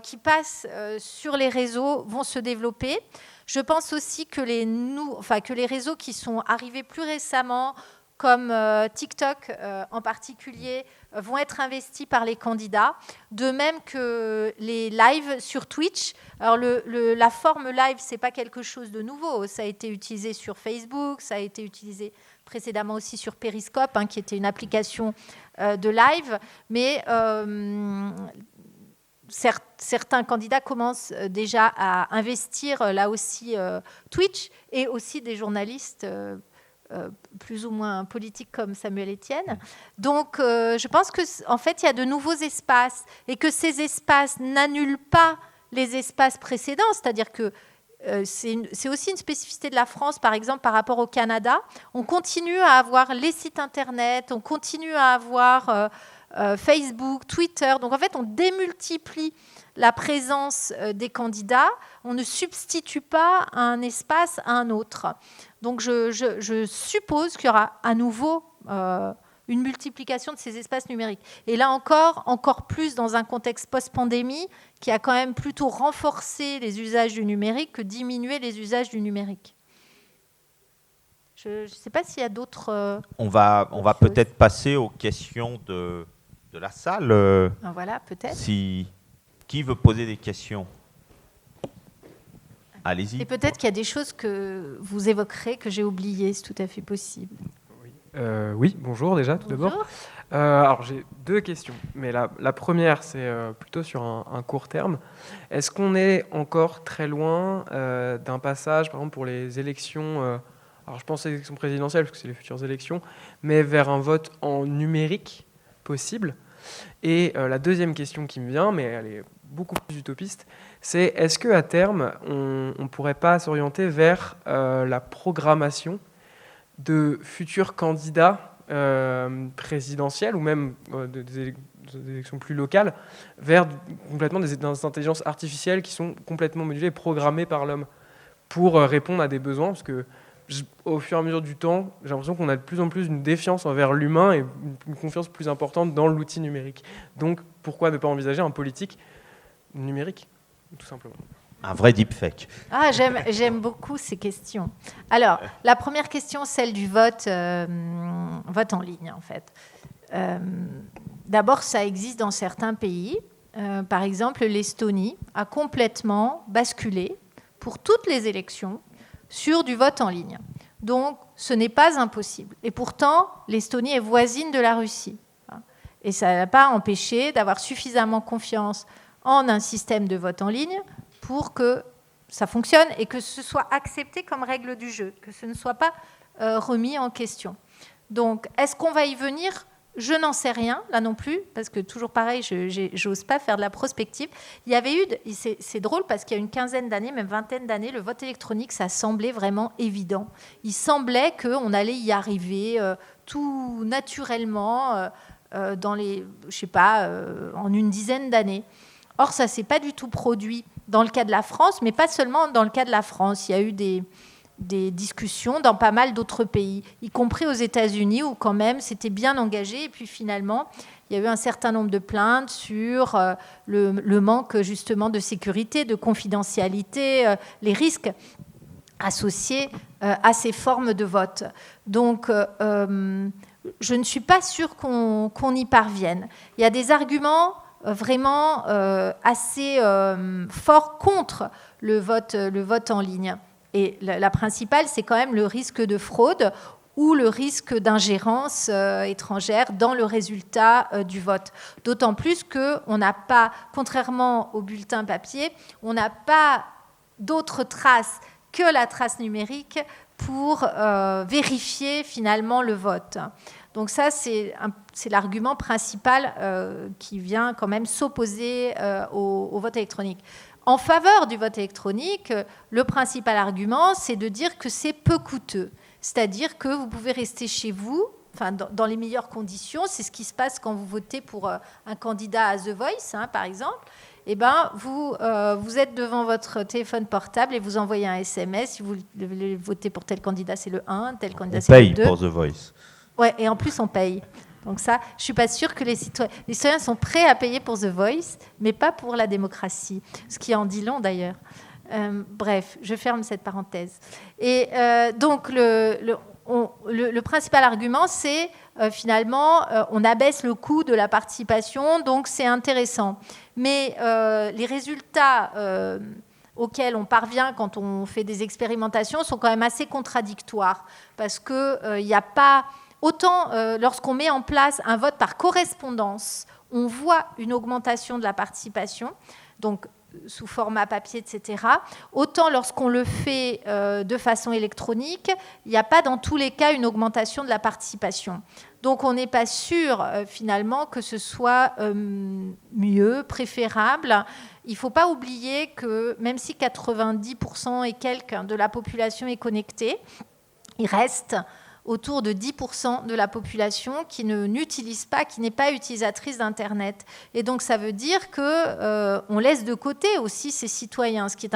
B: qui passent sur les réseaux vont se développer. Je pense aussi que les réseaux qui sont arrivés plus récemment, comme TikTok en particulier, vont être investis par les candidats, de même que les lives sur Twitch. Alors la forme live, ce n'est pas quelque chose de nouveau. Ça a été utilisé sur Facebook, ça a été utilisé précédemment aussi sur Periscope, qui était une application de live. Mais certains candidats commencent déjà à investir là aussi Twitch, et aussi des journalistes plus ou moins politiques comme Samuel Etienne. Donc je pense qu'en fait il y a de nouveaux espaces et que ces espaces n'annulent pas les espaces précédents, c'est-à-dire que c'est aussi une spécificité de la France, par exemple, par rapport au Canada. On continue à avoir les sites Internet, on continue à avoir Facebook, Twitter. Donc, en fait, on démultiplie la présence des candidats. On ne substitue pas un espace à un autre. Donc, je suppose qu'il y aura à nouveau une multiplication de ces espaces numériques. Et là encore plus dans un contexte post-pandémie qui a quand même plutôt renforcé les usages du numérique que diminué les usages du numérique. Je ne sais pas s'il y a d'autres...
A: On va peut-être passer aux questions de la salle.
B: Voilà, peut-être.
A: Qui veut poser des questions ? Allez-y.
B: Et peut-être qu'il y a des choses que vous évoquerez que j'ai oubliées, c'est tout à fait possible.
C: Oui, bonjour déjà, tout d'abord. Alors j'ai deux questions, mais la première, c'est plutôt sur un court terme. Est-ce qu'on est encore très loin d'un passage, par exemple pour les élections, alors je pense aux élections présidentielles, parce que c'est les futures élections, mais vers un vote en numérique possible ? Et la deuxième question qui me vient, mais elle est beaucoup plus utopiste, c'est est-ce qu'à terme, on ne pourrait pas s'orienter vers la programmation de futurs candidats présidentiels ou même des élections plus locales vers complètement des intelligences artificielles qui sont complètement modulées et programmées par l'homme pour répondre à des besoins, parce que au fur et à mesure du temps, j'ai l'impression qu'on a de plus en plus une défiance envers l'humain et une confiance plus importante dans l'outil numérique. Donc pourquoi ne pas envisager un politique numérique, tout simplement ?
A: Un vrai deepfake.
B: Ah, j'aime beaucoup ces questions. Alors, la première question, celle du vote en ligne, en fait. D'abord, ça existe dans certains pays. Par exemple, l'Estonie a complètement basculé pour toutes les élections sur du vote en ligne. Donc, ce n'est pas impossible. Et pourtant, l'Estonie est voisine de la Russie. Et ça n'a pas empêché d'avoir suffisamment confiance en un système de vote en ligne pour que ça fonctionne et que ce soit accepté comme règle du jeu, que ce ne soit pas remis en question. Donc, est-ce qu'on va y venir ? Je n'en sais rien, là non plus, parce que toujours pareil, je n'ose pas faire de la prospective. Il y avait eu, c'est drôle parce qu'il y a une quinzaine d'années, même vingtaine d'années, le vote électronique, ça semblait vraiment évident. Il semblait qu'on allait y arriver tout naturellement dans les, je sais pas, en une dizaine d'années. Or, ça ne s'est pas du tout produit dans le cas de la France, mais pas seulement dans le cas de la France. Il y a eu des discussions dans pas mal d'autres pays, y compris aux États-Unis, où quand même c'était bien engagé. Et puis finalement, il y a eu un certain nombre de plaintes sur le manque justement de sécurité, de confidentialité, les risques associés à ces formes de vote. Donc, je ne suis pas sûre qu'on y parvienne. Il y a des arguments vraiment assez forts contre le vote en ligne. Et la principale, c'est quand même le risque de fraude ou le risque d'ingérence étrangère dans le résultat du vote. D'autant plus qu'on n'a pas, contrairement au bulletin papier, on n'a pas d'autres traces que la trace numérique pour vérifier finalement le vote. Donc ça, c'est l'argument principal qui vient quand même s'opposer au vote électronique. En faveur du vote électronique, le principal argument, c'est de dire que c'est peu coûteux. C'est-à-dire que vous pouvez rester chez vous, enfin, dans les meilleures conditions. C'est ce qui se passe quand vous votez pour un candidat à The Voice, par exemple. Eh ben, vous êtes devant votre téléphone portable et vous envoyez un SMS. Si vous voulez voter pour tel candidat, c'est le 1, tel candidat, c'est le 2.
A: On paye pour The Voice.
B: Ouais, et en plus, on paye. Donc ça, je ne suis pas sûre que les citoyens sont prêts à payer pour The Voice, mais pas pour la démocratie. Ce qui en dit long, d'ailleurs. Bref, je ferme cette parenthèse. Et donc, le principal argument, c'est finalement, on abaisse le coût de la participation, donc c'est intéressant. Mais les résultats auxquels on parvient quand on fait des expérimentations sont quand même assez contradictoires, parce qu'il n'y a pas... Autant lorsqu'on met en place un vote par correspondance, on voit une augmentation de la participation, donc sous format papier, etc. Autant lorsqu'on le fait de façon électronique, il n'y a pas dans tous les cas une augmentation de la participation. Donc on n'est pas sûr finalement que ce soit mieux, préférable. Il ne faut pas oublier que même si 90% et quelques de la population est connectée, il reste autour de 10% de la population qui n'utilise pas, qui n'est pas utilisatrice d'Internet. Et donc, ça veut dire qu'on laisse de côté aussi ces citoyens, ce qui est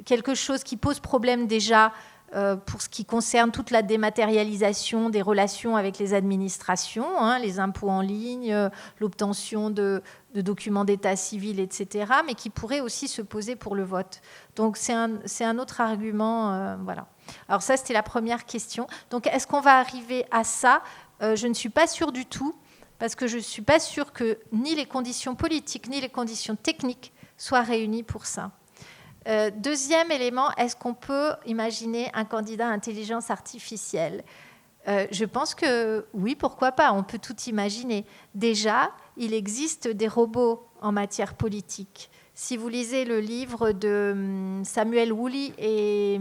B: quelque chose qui pose problème déjà pour ce qui concerne toute la dématérialisation des relations avec les administrations, les impôts en ligne, l'obtention de documents d'état civil, etc., mais qui pourrait aussi se poser pour le vote. Donc, c'est un autre argument, voilà. Alors ça, c'était la première question. Donc, est-ce qu'on va arriver à ça ? Je ne suis pas sûre du tout, parce que je ne suis pas sûre que ni les conditions politiques, ni les conditions techniques soient réunies pour ça. Deuxième élément, est-ce qu'on peut imaginer un candidat à intelligence artificielle ? Je pense que oui, pourquoi pas, on peut tout imaginer. Déjà, il existe des robots en matière politique. Si vous lisez le livre de Samuel Woolley et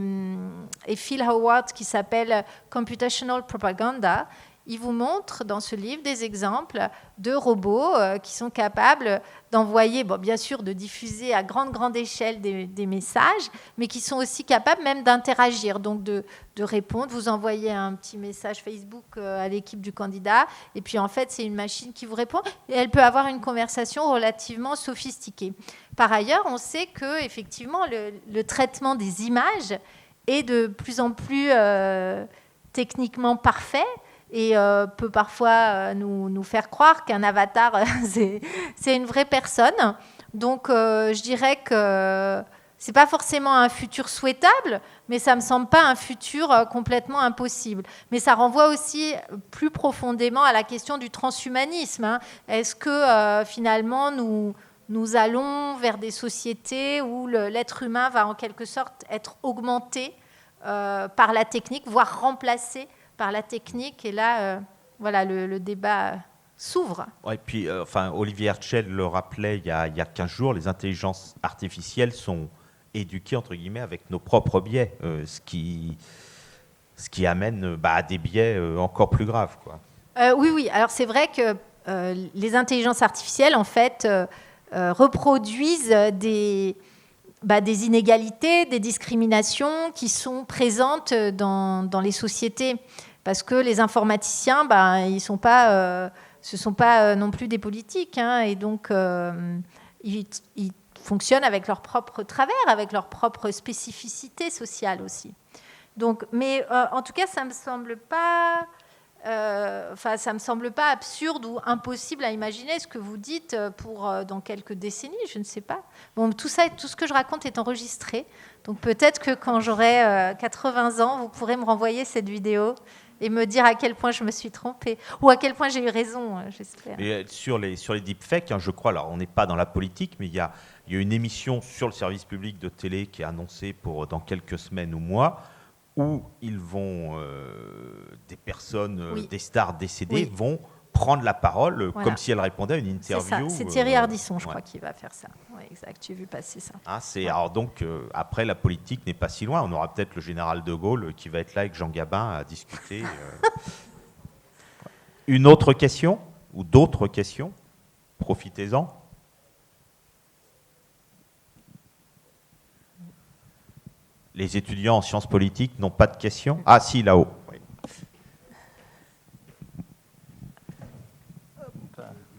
B: Phil Howard qui s'appelle « Computational Propaganda », il vous montre dans ce livre des exemples de robots qui sont capables d'envoyer, bon, bien sûr, de diffuser à grande échelle des messages, mais qui sont aussi capables même d'interagir, donc de répondre. Vous envoyez un petit message Facebook à l'équipe du candidat, et puis en fait, c'est une machine qui vous répond, et elle peut avoir une conversation relativement sophistiquée. Par ailleurs, on sait que effectivement, le traitement des images est de plus en plus techniquement parfait, et peut parfois nous faire croire qu'un avatar, c'est une vraie personne. Donc, je dirais que ce n'est pas forcément un futur souhaitable, mais ça ne me semble pas un futur complètement impossible. Mais ça renvoie aussi plus profondément à la question du transhumanisme. Est-ce que finalement, nous allons vers des sociétés où l'être humain va en quelque sorte être augmenté par la technique, voire remplacé par la technique, et là, voilà, le débat s'ouvre.
A: Ouais, et puis, Olivier Herschel le rappelait il y a 15 jours, les intelligences artificielles sont éduquées, entre guillemets, avec nos propres biais, ce qui amène à des biais encore plus graves, quoi.
B: Oui, alors c'est vrai que les intelligences artificielles, en fait, reproduisent des inégalités, des discriminations qui sont présentes dans les sociétés. Parce que les informaticiens, ce sont pas non plus des politiques, et donc ils fonctionnent avec leur propre travers, avec leur propre spécificité sociale aussi. Donc, mais en tout cas, ça me semble pas absurde ou impossible à imaginer ce que vous dites pour dans quelques décennies, je ne sais pas. Bon, tout ce que je raconte est enregistré, donc peut-être que quand j'aurai 80 ans, vous pourrez me renvoyer cette vidéo et me dire à quel point je me suis trompée, ou à quel point j'ai eu raison, j'espère.
A: Et sur les deepfakes, je crois, alors on n'est pas dans la politique, mais il y a une émission sur le service public de télé qui est annoncée pour dans quelques semaines ou mois, où des personnes, des stars décédées vont prendre la parole comme si elles répondaient à une interview.
B: C'est Thierry Ardisson, je crois, qui va faire ça. Oui, exact, j'ai vu passer ça.
A: Alors donc, après, la politique n'est pas si loin. On aura peut-être le général de Gaulle qui va être là avec Jean Gabin à discuter. Une autre question ou d'autres questions ? Profitez-en. Les étudiants en sciences politiques n'ont pas de questions? Ah si, là-haut. Oui.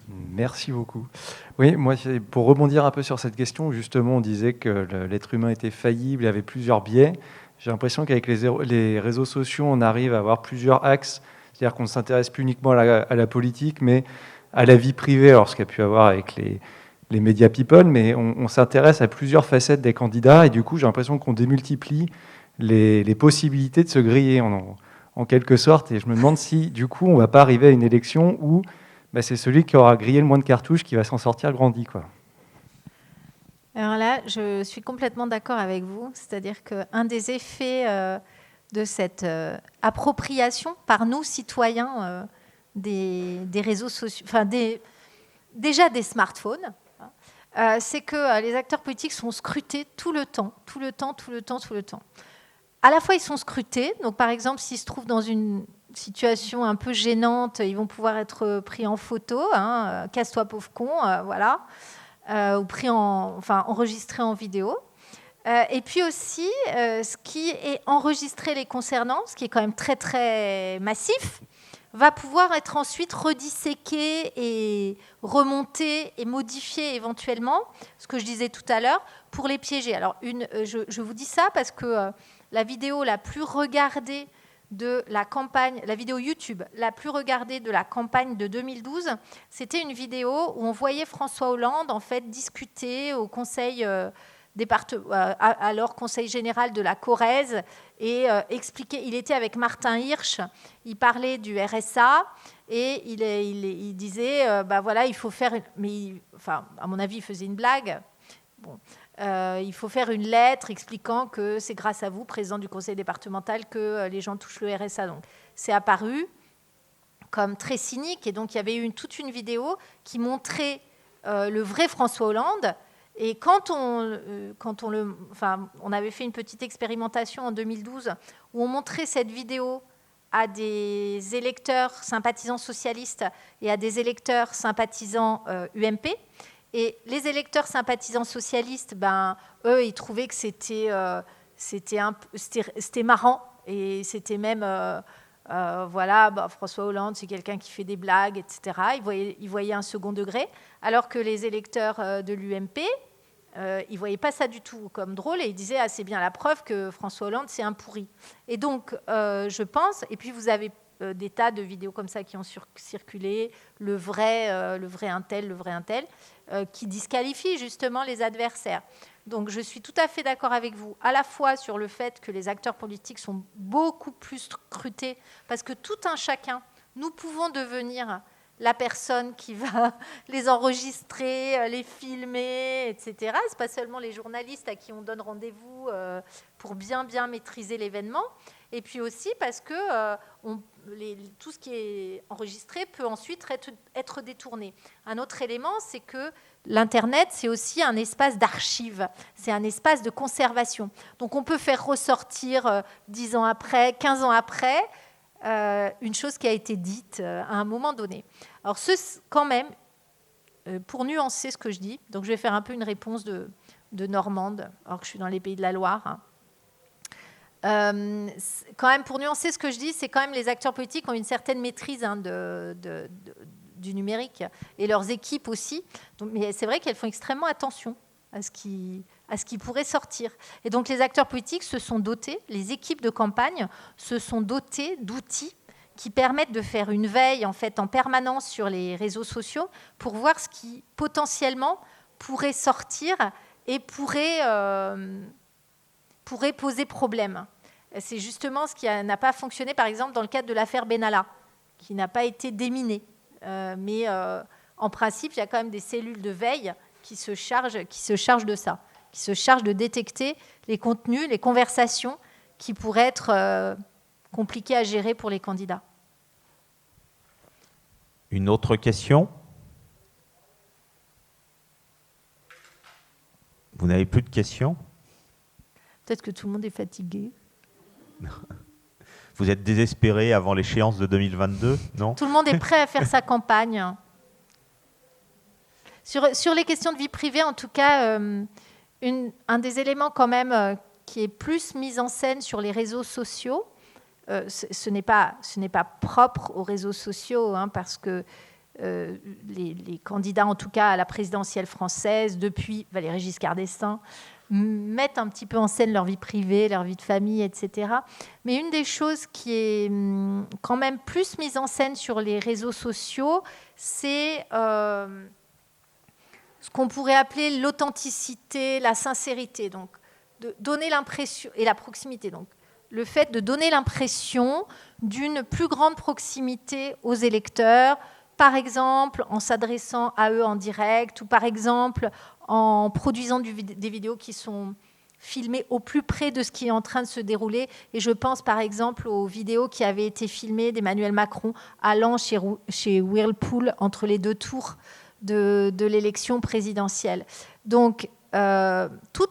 D: Merci beaucoup. Oui, moi, pour rebondir un peu sur cette question, où justement on disait que l'être humain était faillible, il y avait plusieurs biais. J'ai l'impression qu'avec les réseaux sociaux, on arrive à avoir plusieurs axes. C'est-à-dire qu'on ne s'intéresse plus uniquement à la politique, mais à la vie privée, alors ce qu'il y a pu avoir avec les médias people, mais on s'intéresse à plusieurs facettes des candidats, et du coup, j'ai l'impression qu'on démultiplie les possibilités de se griller en quelque sorte, et je me demande si, du coup, on ne va pas arriver à une élection où c'est celui qui aura grillé le moins de cartouches qui va s'en sortir grandi, quoi.
B: Alors là, je suis complètement d'accord avec vous. C'est-à-dire qu'un des effets de cette appropriation par nous, citoyens, des réseaux sociaux, enfin déjà des smartphones, c'est que les acteurs politiques sont scrutés tout le temps. À la fois, ils sont scrutés. Donc, par exemple, s'ils se trouvent dans une situation un peu gênante, ils vont pouvoir être pris en photo, casse-toi pauvre con, voilà, ou enregistrés en vidéo. Et puis aussi, ce qui est enregistré les concernant, ce qui est quand même très très massif, va pouvoir être ensuite redisséqué et remonté et modifié éventuellement, ce que je disais tout à l'heure, pour les piéger. Alors, je vous dis ça parce que la vidéo la plus regardée de la campagne, la vidéo YouTube la plus regardée de la campagne de 2012, c'était une vidéo où on voyait François Hollande en fait discuter au conseil alors conseil général de la Corrèze et expliquer. Il était avec Martin Hirsch, il parlait du RSA et il disait voilà, il faut faire à mon avis il faisait une blague. Bon. Il faut faire une lettre expliquant que c'est grâce à vous, président du conseil départemental, que les gens touchent le RSA. Donc, c'est apparu comme très cynique. Et donc, il y avait eu toute une vidéo qui montrait le vrai François Hollande. Et on avait fait une petite expérimentation en 2012 où on montrait cette vidéo à des électeurs sympathisants socialistes et à des électeurs sympathisants UMP. Et les électeurs sympathisants socialistes, eux, ils trouvaient que c'était marrant. Et c'était même, François Hollande, c'est quelqu'un qui fait des blagues, etc. Ils voyaient un second degré. Alors que les électeurs de l'UMP, ils ne voyaient pas ça du tout comme drôle. Et ils disaient, c'est bien la preuve que François Hollande, c'est un pourri. Et donc, je pense, et puis vous avez des tas de vidéos comme ça qui ont circulé, le vrai un tel, qui disqualifient justement les adversaires. Donc je suis tout à fait d'accord avec vous, à la fois sur le fait que les acteurs politiques sont beaucoup plus scrutés, parce que tout un chacun, nous pouvons devenir la personne qui va les enregistrer, les filmer, etc. Ce n'est pas seulement les journalistes à qui on donne rendez-vous pour bien maîtriser l'événement. Et puis aussi parce que tout ce qui est enregistré peut ensuite être détourné. Un autre élément, c'est que l'Internet, c'est aussi un espace d'archives, c'est un espace de conservation. Donc on peut faire ressortir 10 ans après, 15 ans après, une chose qui a été dite à un moment donné. Alors quand même, pour nuancer ce que je dis, donc je vais faire un peu une réponse de Normande, alors que je suis dans les Pays de la Loire. Quand même, pour nuancer ce que je dis, c'est quand même les acteurs politiques ont une certaine maîtrise du numérique et leurs équipes aussi. Donc, mais c'est vrai qu'elles font extrêmement attention à ce qui pourrait sortir. Et donc les acteurs politiques se sont dotés, les équipes de campagne se sont dotées d'outils qui permettent de faire une veille en permanence sur les réseaux sociaux pour voir ce qui potentiellement pourrait sortir et pourrait poser problème. C'est justement ce qui n'a pas fonctionné, par exemple, dans le cadre de l'affaire Benalla, qui n'a pas été déminée. Mais en principe, il y a quand même des cellules de veille qui se chargent de ça, qui se chargent de détecter les contenus, les conversations qui pourraient être compliquées à gérer pour les candidats.
A: Une autre question ? Vous n'avez plus de questions ?
B: Peut-être que tout le monde est fatigué.
A: Vous êtes désespéré avant l'échéance de 2022, non ?
B: Tout le monde est prêt à faire sa campagne. Sur les questions de vie privée, en tout cas, un des éléments quand même qui est plus mise en scène sur les réseaux sociaux. Ce n'est pas propre aux réseaux sociaux, hein, parce que les candidats, en tout cas à la présidentielle française, depuis Valéry Giscard d'Estaing, mettent un petit peu en scène leur vie privée, leur vie de famille, etc. Mais une des choses qui est quand même plus mise en scène sur les réseaux sociaux, c'est ce qu'on pourrait appeler l'authenticité, la sincérité, donc de donner l'impression, et la proximité, donc le fait de donner l'impression d'une plus grande proximité aux électeurs, par exemple en s'adressant à eux en direct, ou par exemple en produisant des vidéos qui sont filmées au plus près de ce qui est en train de se dérouler. Et je pense par exemple aux vidéos qui avaient été filmées d'Emmanuel Macron allant chez Whirlpool entre les deux tours de l'élection présidentielle. Donc, tout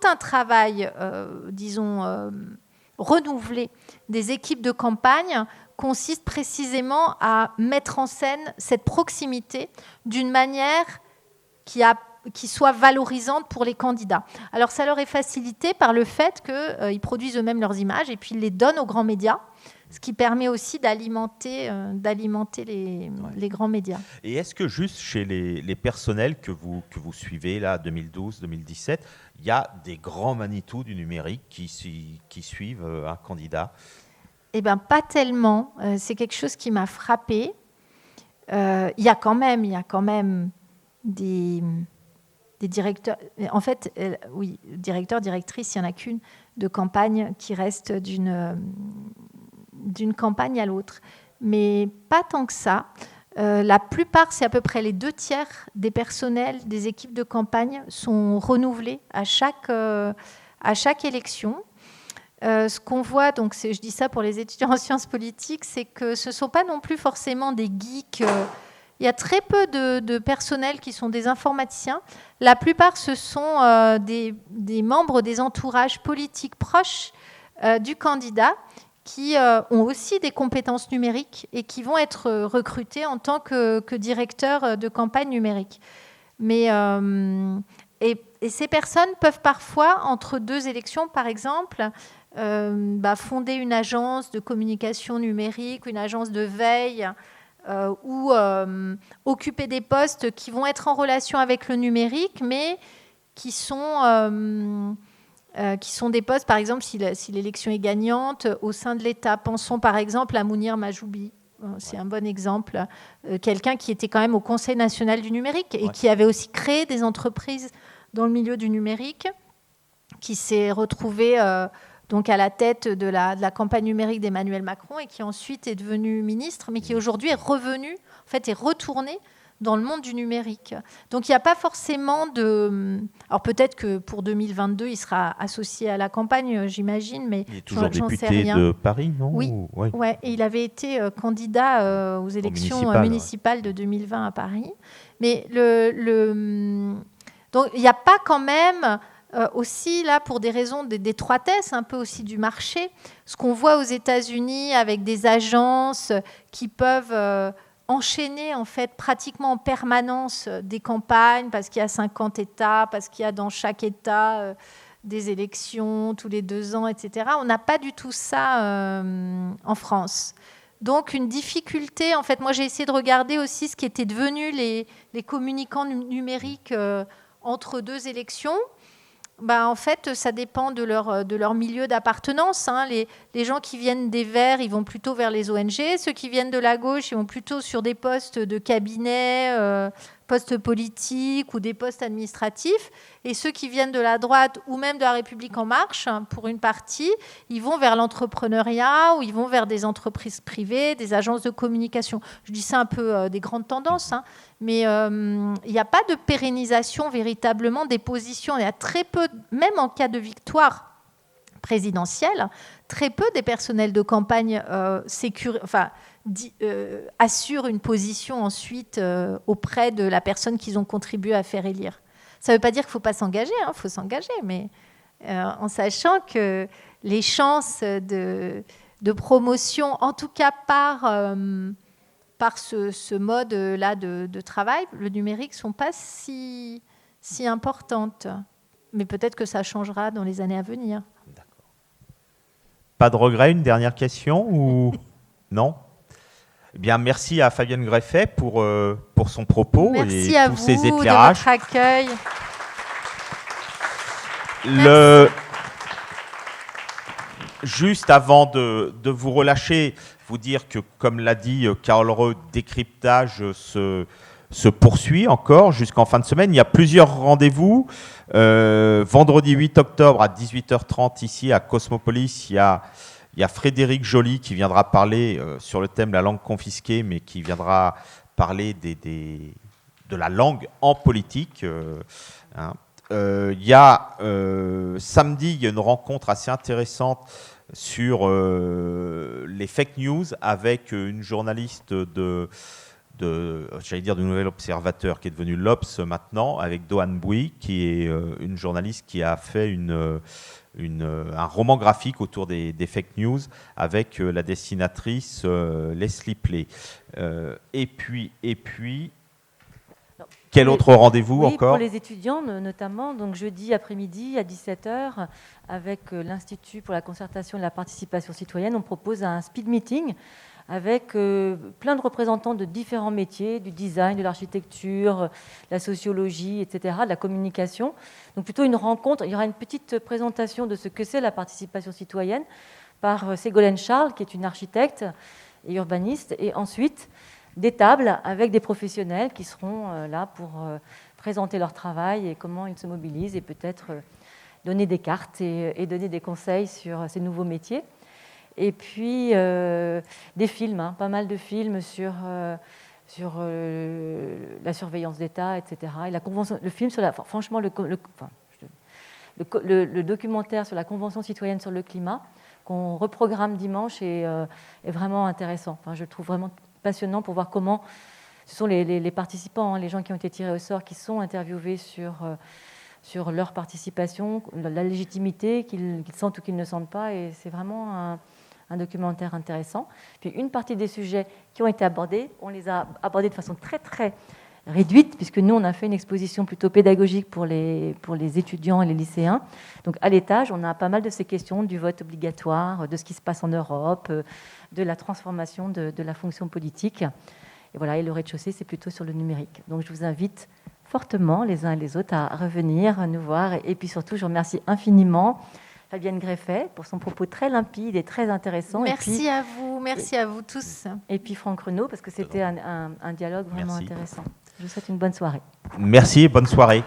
B: un travail, renouvelé des équipes de campagne consiste précisément à mettre en scène cette proximité d'une manière qui soit valorisante pour les candidats. Alors ça leur est facilité par le fait qu'ils produisent eux-mêmes leurs images et puis ils les donnent aux grands médias, ce qui permet aussi d'alimenter les grands médias.
A: Et est-ce que juste chez les personnels que vous suivez, là, 2012-2017, il y a des grands Manitou du numérique qui suivent un candidat ?
B: Eh bien, pas tellement. C'est quelque chose qui m'a frappée. Il y a quand même des directeurs. En fait, oui, directeurs, directrices, il n'y en a qu'une de campagne qui reste d'une campagne à l'autre. Mais pas tant que ça. La plupart, c'est à peu près les 2/3 des personnels des équipes de campagne sont renouvelés à chaque élection. Ce qu'on voit, donc je dis ça pour les étudiants en sciences politiques, c'est que ce ne sont pas non plus forcément des geeks. Il y a très peu de personnel qui sont des informaticiens. La plupart, ce sont des membres des entourages politiques proches du candidat qui ont aussi des compétences numériques et qui vont être recrutés en tant que directeurs de campagne numérique. Mais, et ces personnes peuvent parfois, entre 2 élections par exemple, fonder une agence de communication numérique, une agence de veille, ou occuper des postes qui vont être en relation avec le numérique, mais qui sont des postes, par exemple, si l'élection est gagnante, au sein de l'État. Pensons par exemple à Mounir Majoubi. C'est un bon exemple. Quelqu'un qui était quand même au Conseil national du numérique et qui avait aussi créé des entreprises dans le milieu du numérique, qui s'est retrouvé donc à la tête de la campagne numérique d'Emmanuel Macron et qui ensuite est devenu ministre, mais qui aujourd'hui est revenu, en fait, est retourné dans le monde du numérique. Donc il n'y a pas forcément de... Alors peut-être que pour 2022, il sera associé à la campagne, j'imagine, mais
A: il est toujours
B: j'en sais
A: député
B: rien.
A: de Paris, non ?
B: Oui, ouais, et il avait été candidat aux élections municipales de 2020 à Paris. Mais donc il n'y a pas quand même... aussi, là, pour des raisons d'étroitesse, un peu aussi du marché, ce qu'on voit aux États-Unis avec des agences qui peuvent enchaîner, en fait, pratiquement en permanence des campagnes, parce qu'il y a 50 États, parce qu'il y a dans chaque État des élections tous les 2 ans, etc. On n'a pas du tout ça en France. Donc, une difficulté, en fait, moi, j'ai essayé de regarder aussi ce qui étaient devenus les communicants numériques entre 2 élections. En fait, ça dépend de leur milieu d'appartenance. Hein. Les gens qui viennent des Verts, ils vont plutôt vers les ONG. Ceux qui viennent de la gauche, ils vont plutôt sur des postes de cabinet, postes politiques ou des postes administratifs. Et ceux qui viennent de la droite ou même de la République En Marche, pour une partie, ils vont vers l'entrepreneuriat ou ils vont vers des entreprises privées, des agences de communication. Je dis ça un peu des grandes tendances, hein. Mais il n'y a pas de pérennisation véritablement des positions. Il y a très peu, même en cas de victoire présidentielle, très peu des personnels de campagne assurent une position ensuite auprès de la personne qu'ils ont contribué à faire élire. Ça ne veut pas dire qu'il ne faut pas s'engager, il faut s'engager, mais en sachant que les chances de promotion, en tout cas par ce mode-là de travail, le numérique, ne sont pas si importantes. Mais peut-être que ça changera dans les années à venir.
A: D'accord. Pas de regret, une dernière question ou non? Eh bien, merci à Fabienne Greffet pour son propos
B: Merci
A: et
B: à
A: tous
B: vous
A: ces éclairages.
B: de votre accueil.
A: Juste avant de vous relâcher, vous dire que, comme l'a dit Carole Reux, décryptage se poursuit encore jusqu'en fin de semaine. Il y a plusieurs rendez-vous. Vendredi 8 octobre à 18h30 ici à Cosmopolis, il y a Frédéric Joly qui viendra parler sur le thème de la langue confisquée, mais qui viendra parler de la langue en politique. Il y a samedi, il y a une rencontre assez intéressante sur les fake news avec une journaliste j'allais dire du Nouvel Observateur, qui est devenu l'Obs maintenant, avec Doane Bouy, qui est une journaliste qui a fait un roman graphique autour des fake news avec la dessinatrice Leslie Play. Et puis quel autre rendez-vous encore?
E: Pour les étudiants notamment, donc jeudi après-midi à 17h, avec l'Institut pour la concertation et la participation citoyenne, on propose un speed meeting avec plein de représentants de différents métiers, du design, de l'architecture, la sociologie, etc., de la communication. Donc plutôt une rencontre. Il y aura une petite présentation de ce que c'est la participation citoyenne par Ségolène Charles, qui est une architecte et urbaniste, et ensuite des tables avec des professionnels qui seront là pour présenter leur travail et comment ils se mobilisent et peut-être donner des cartes et donner des conseils sur ces nouveaux métiers. Et puis des films, pas mal de films sur la surveillance d'État, etc. Et la convention, le film sur franchement, le documentaire sur la Convention citoyenne sur le climat qu'on reprogramme dimanche est vraiment intéressant. Enfin, je le trouve vraiment passionnant pour voir comment ce sont les participants, les gens qui ont été tirés au sort, qui sont interviewés sur leur participation, la légitimité qu'ils sentent ou qu'ils ne sentent pas. Et c'est vraiment un documentaire intéressant. Puis une partie des sujets qui ont été abordés, on les a abordés de façon très très réduite, puisque nous on a fait une exposition plutôt pédagogique pour les étudiants et les lycéens. Donc à l'étage, on a pas mal de ces questions du vote obligatoire, de ce qui se passe en Europe, de la transformation de la fonction politique. Et voilà, et le rez-de-chaussée, c'est plutôt sur le numérique. Donc je vous invite fortement les uns et les autres à revenir nous voir. Et puis surtout, je remercie infiniment Fabienne Greffet pour son propos très limpide et très intéressant.
B: Merci à vous tous.
E: Et puis Franck Renaud, parce que c'était un dialogue vraiment intéressant. Je vous souhaite une bonne soirée.
A: Merci et bonne soirée.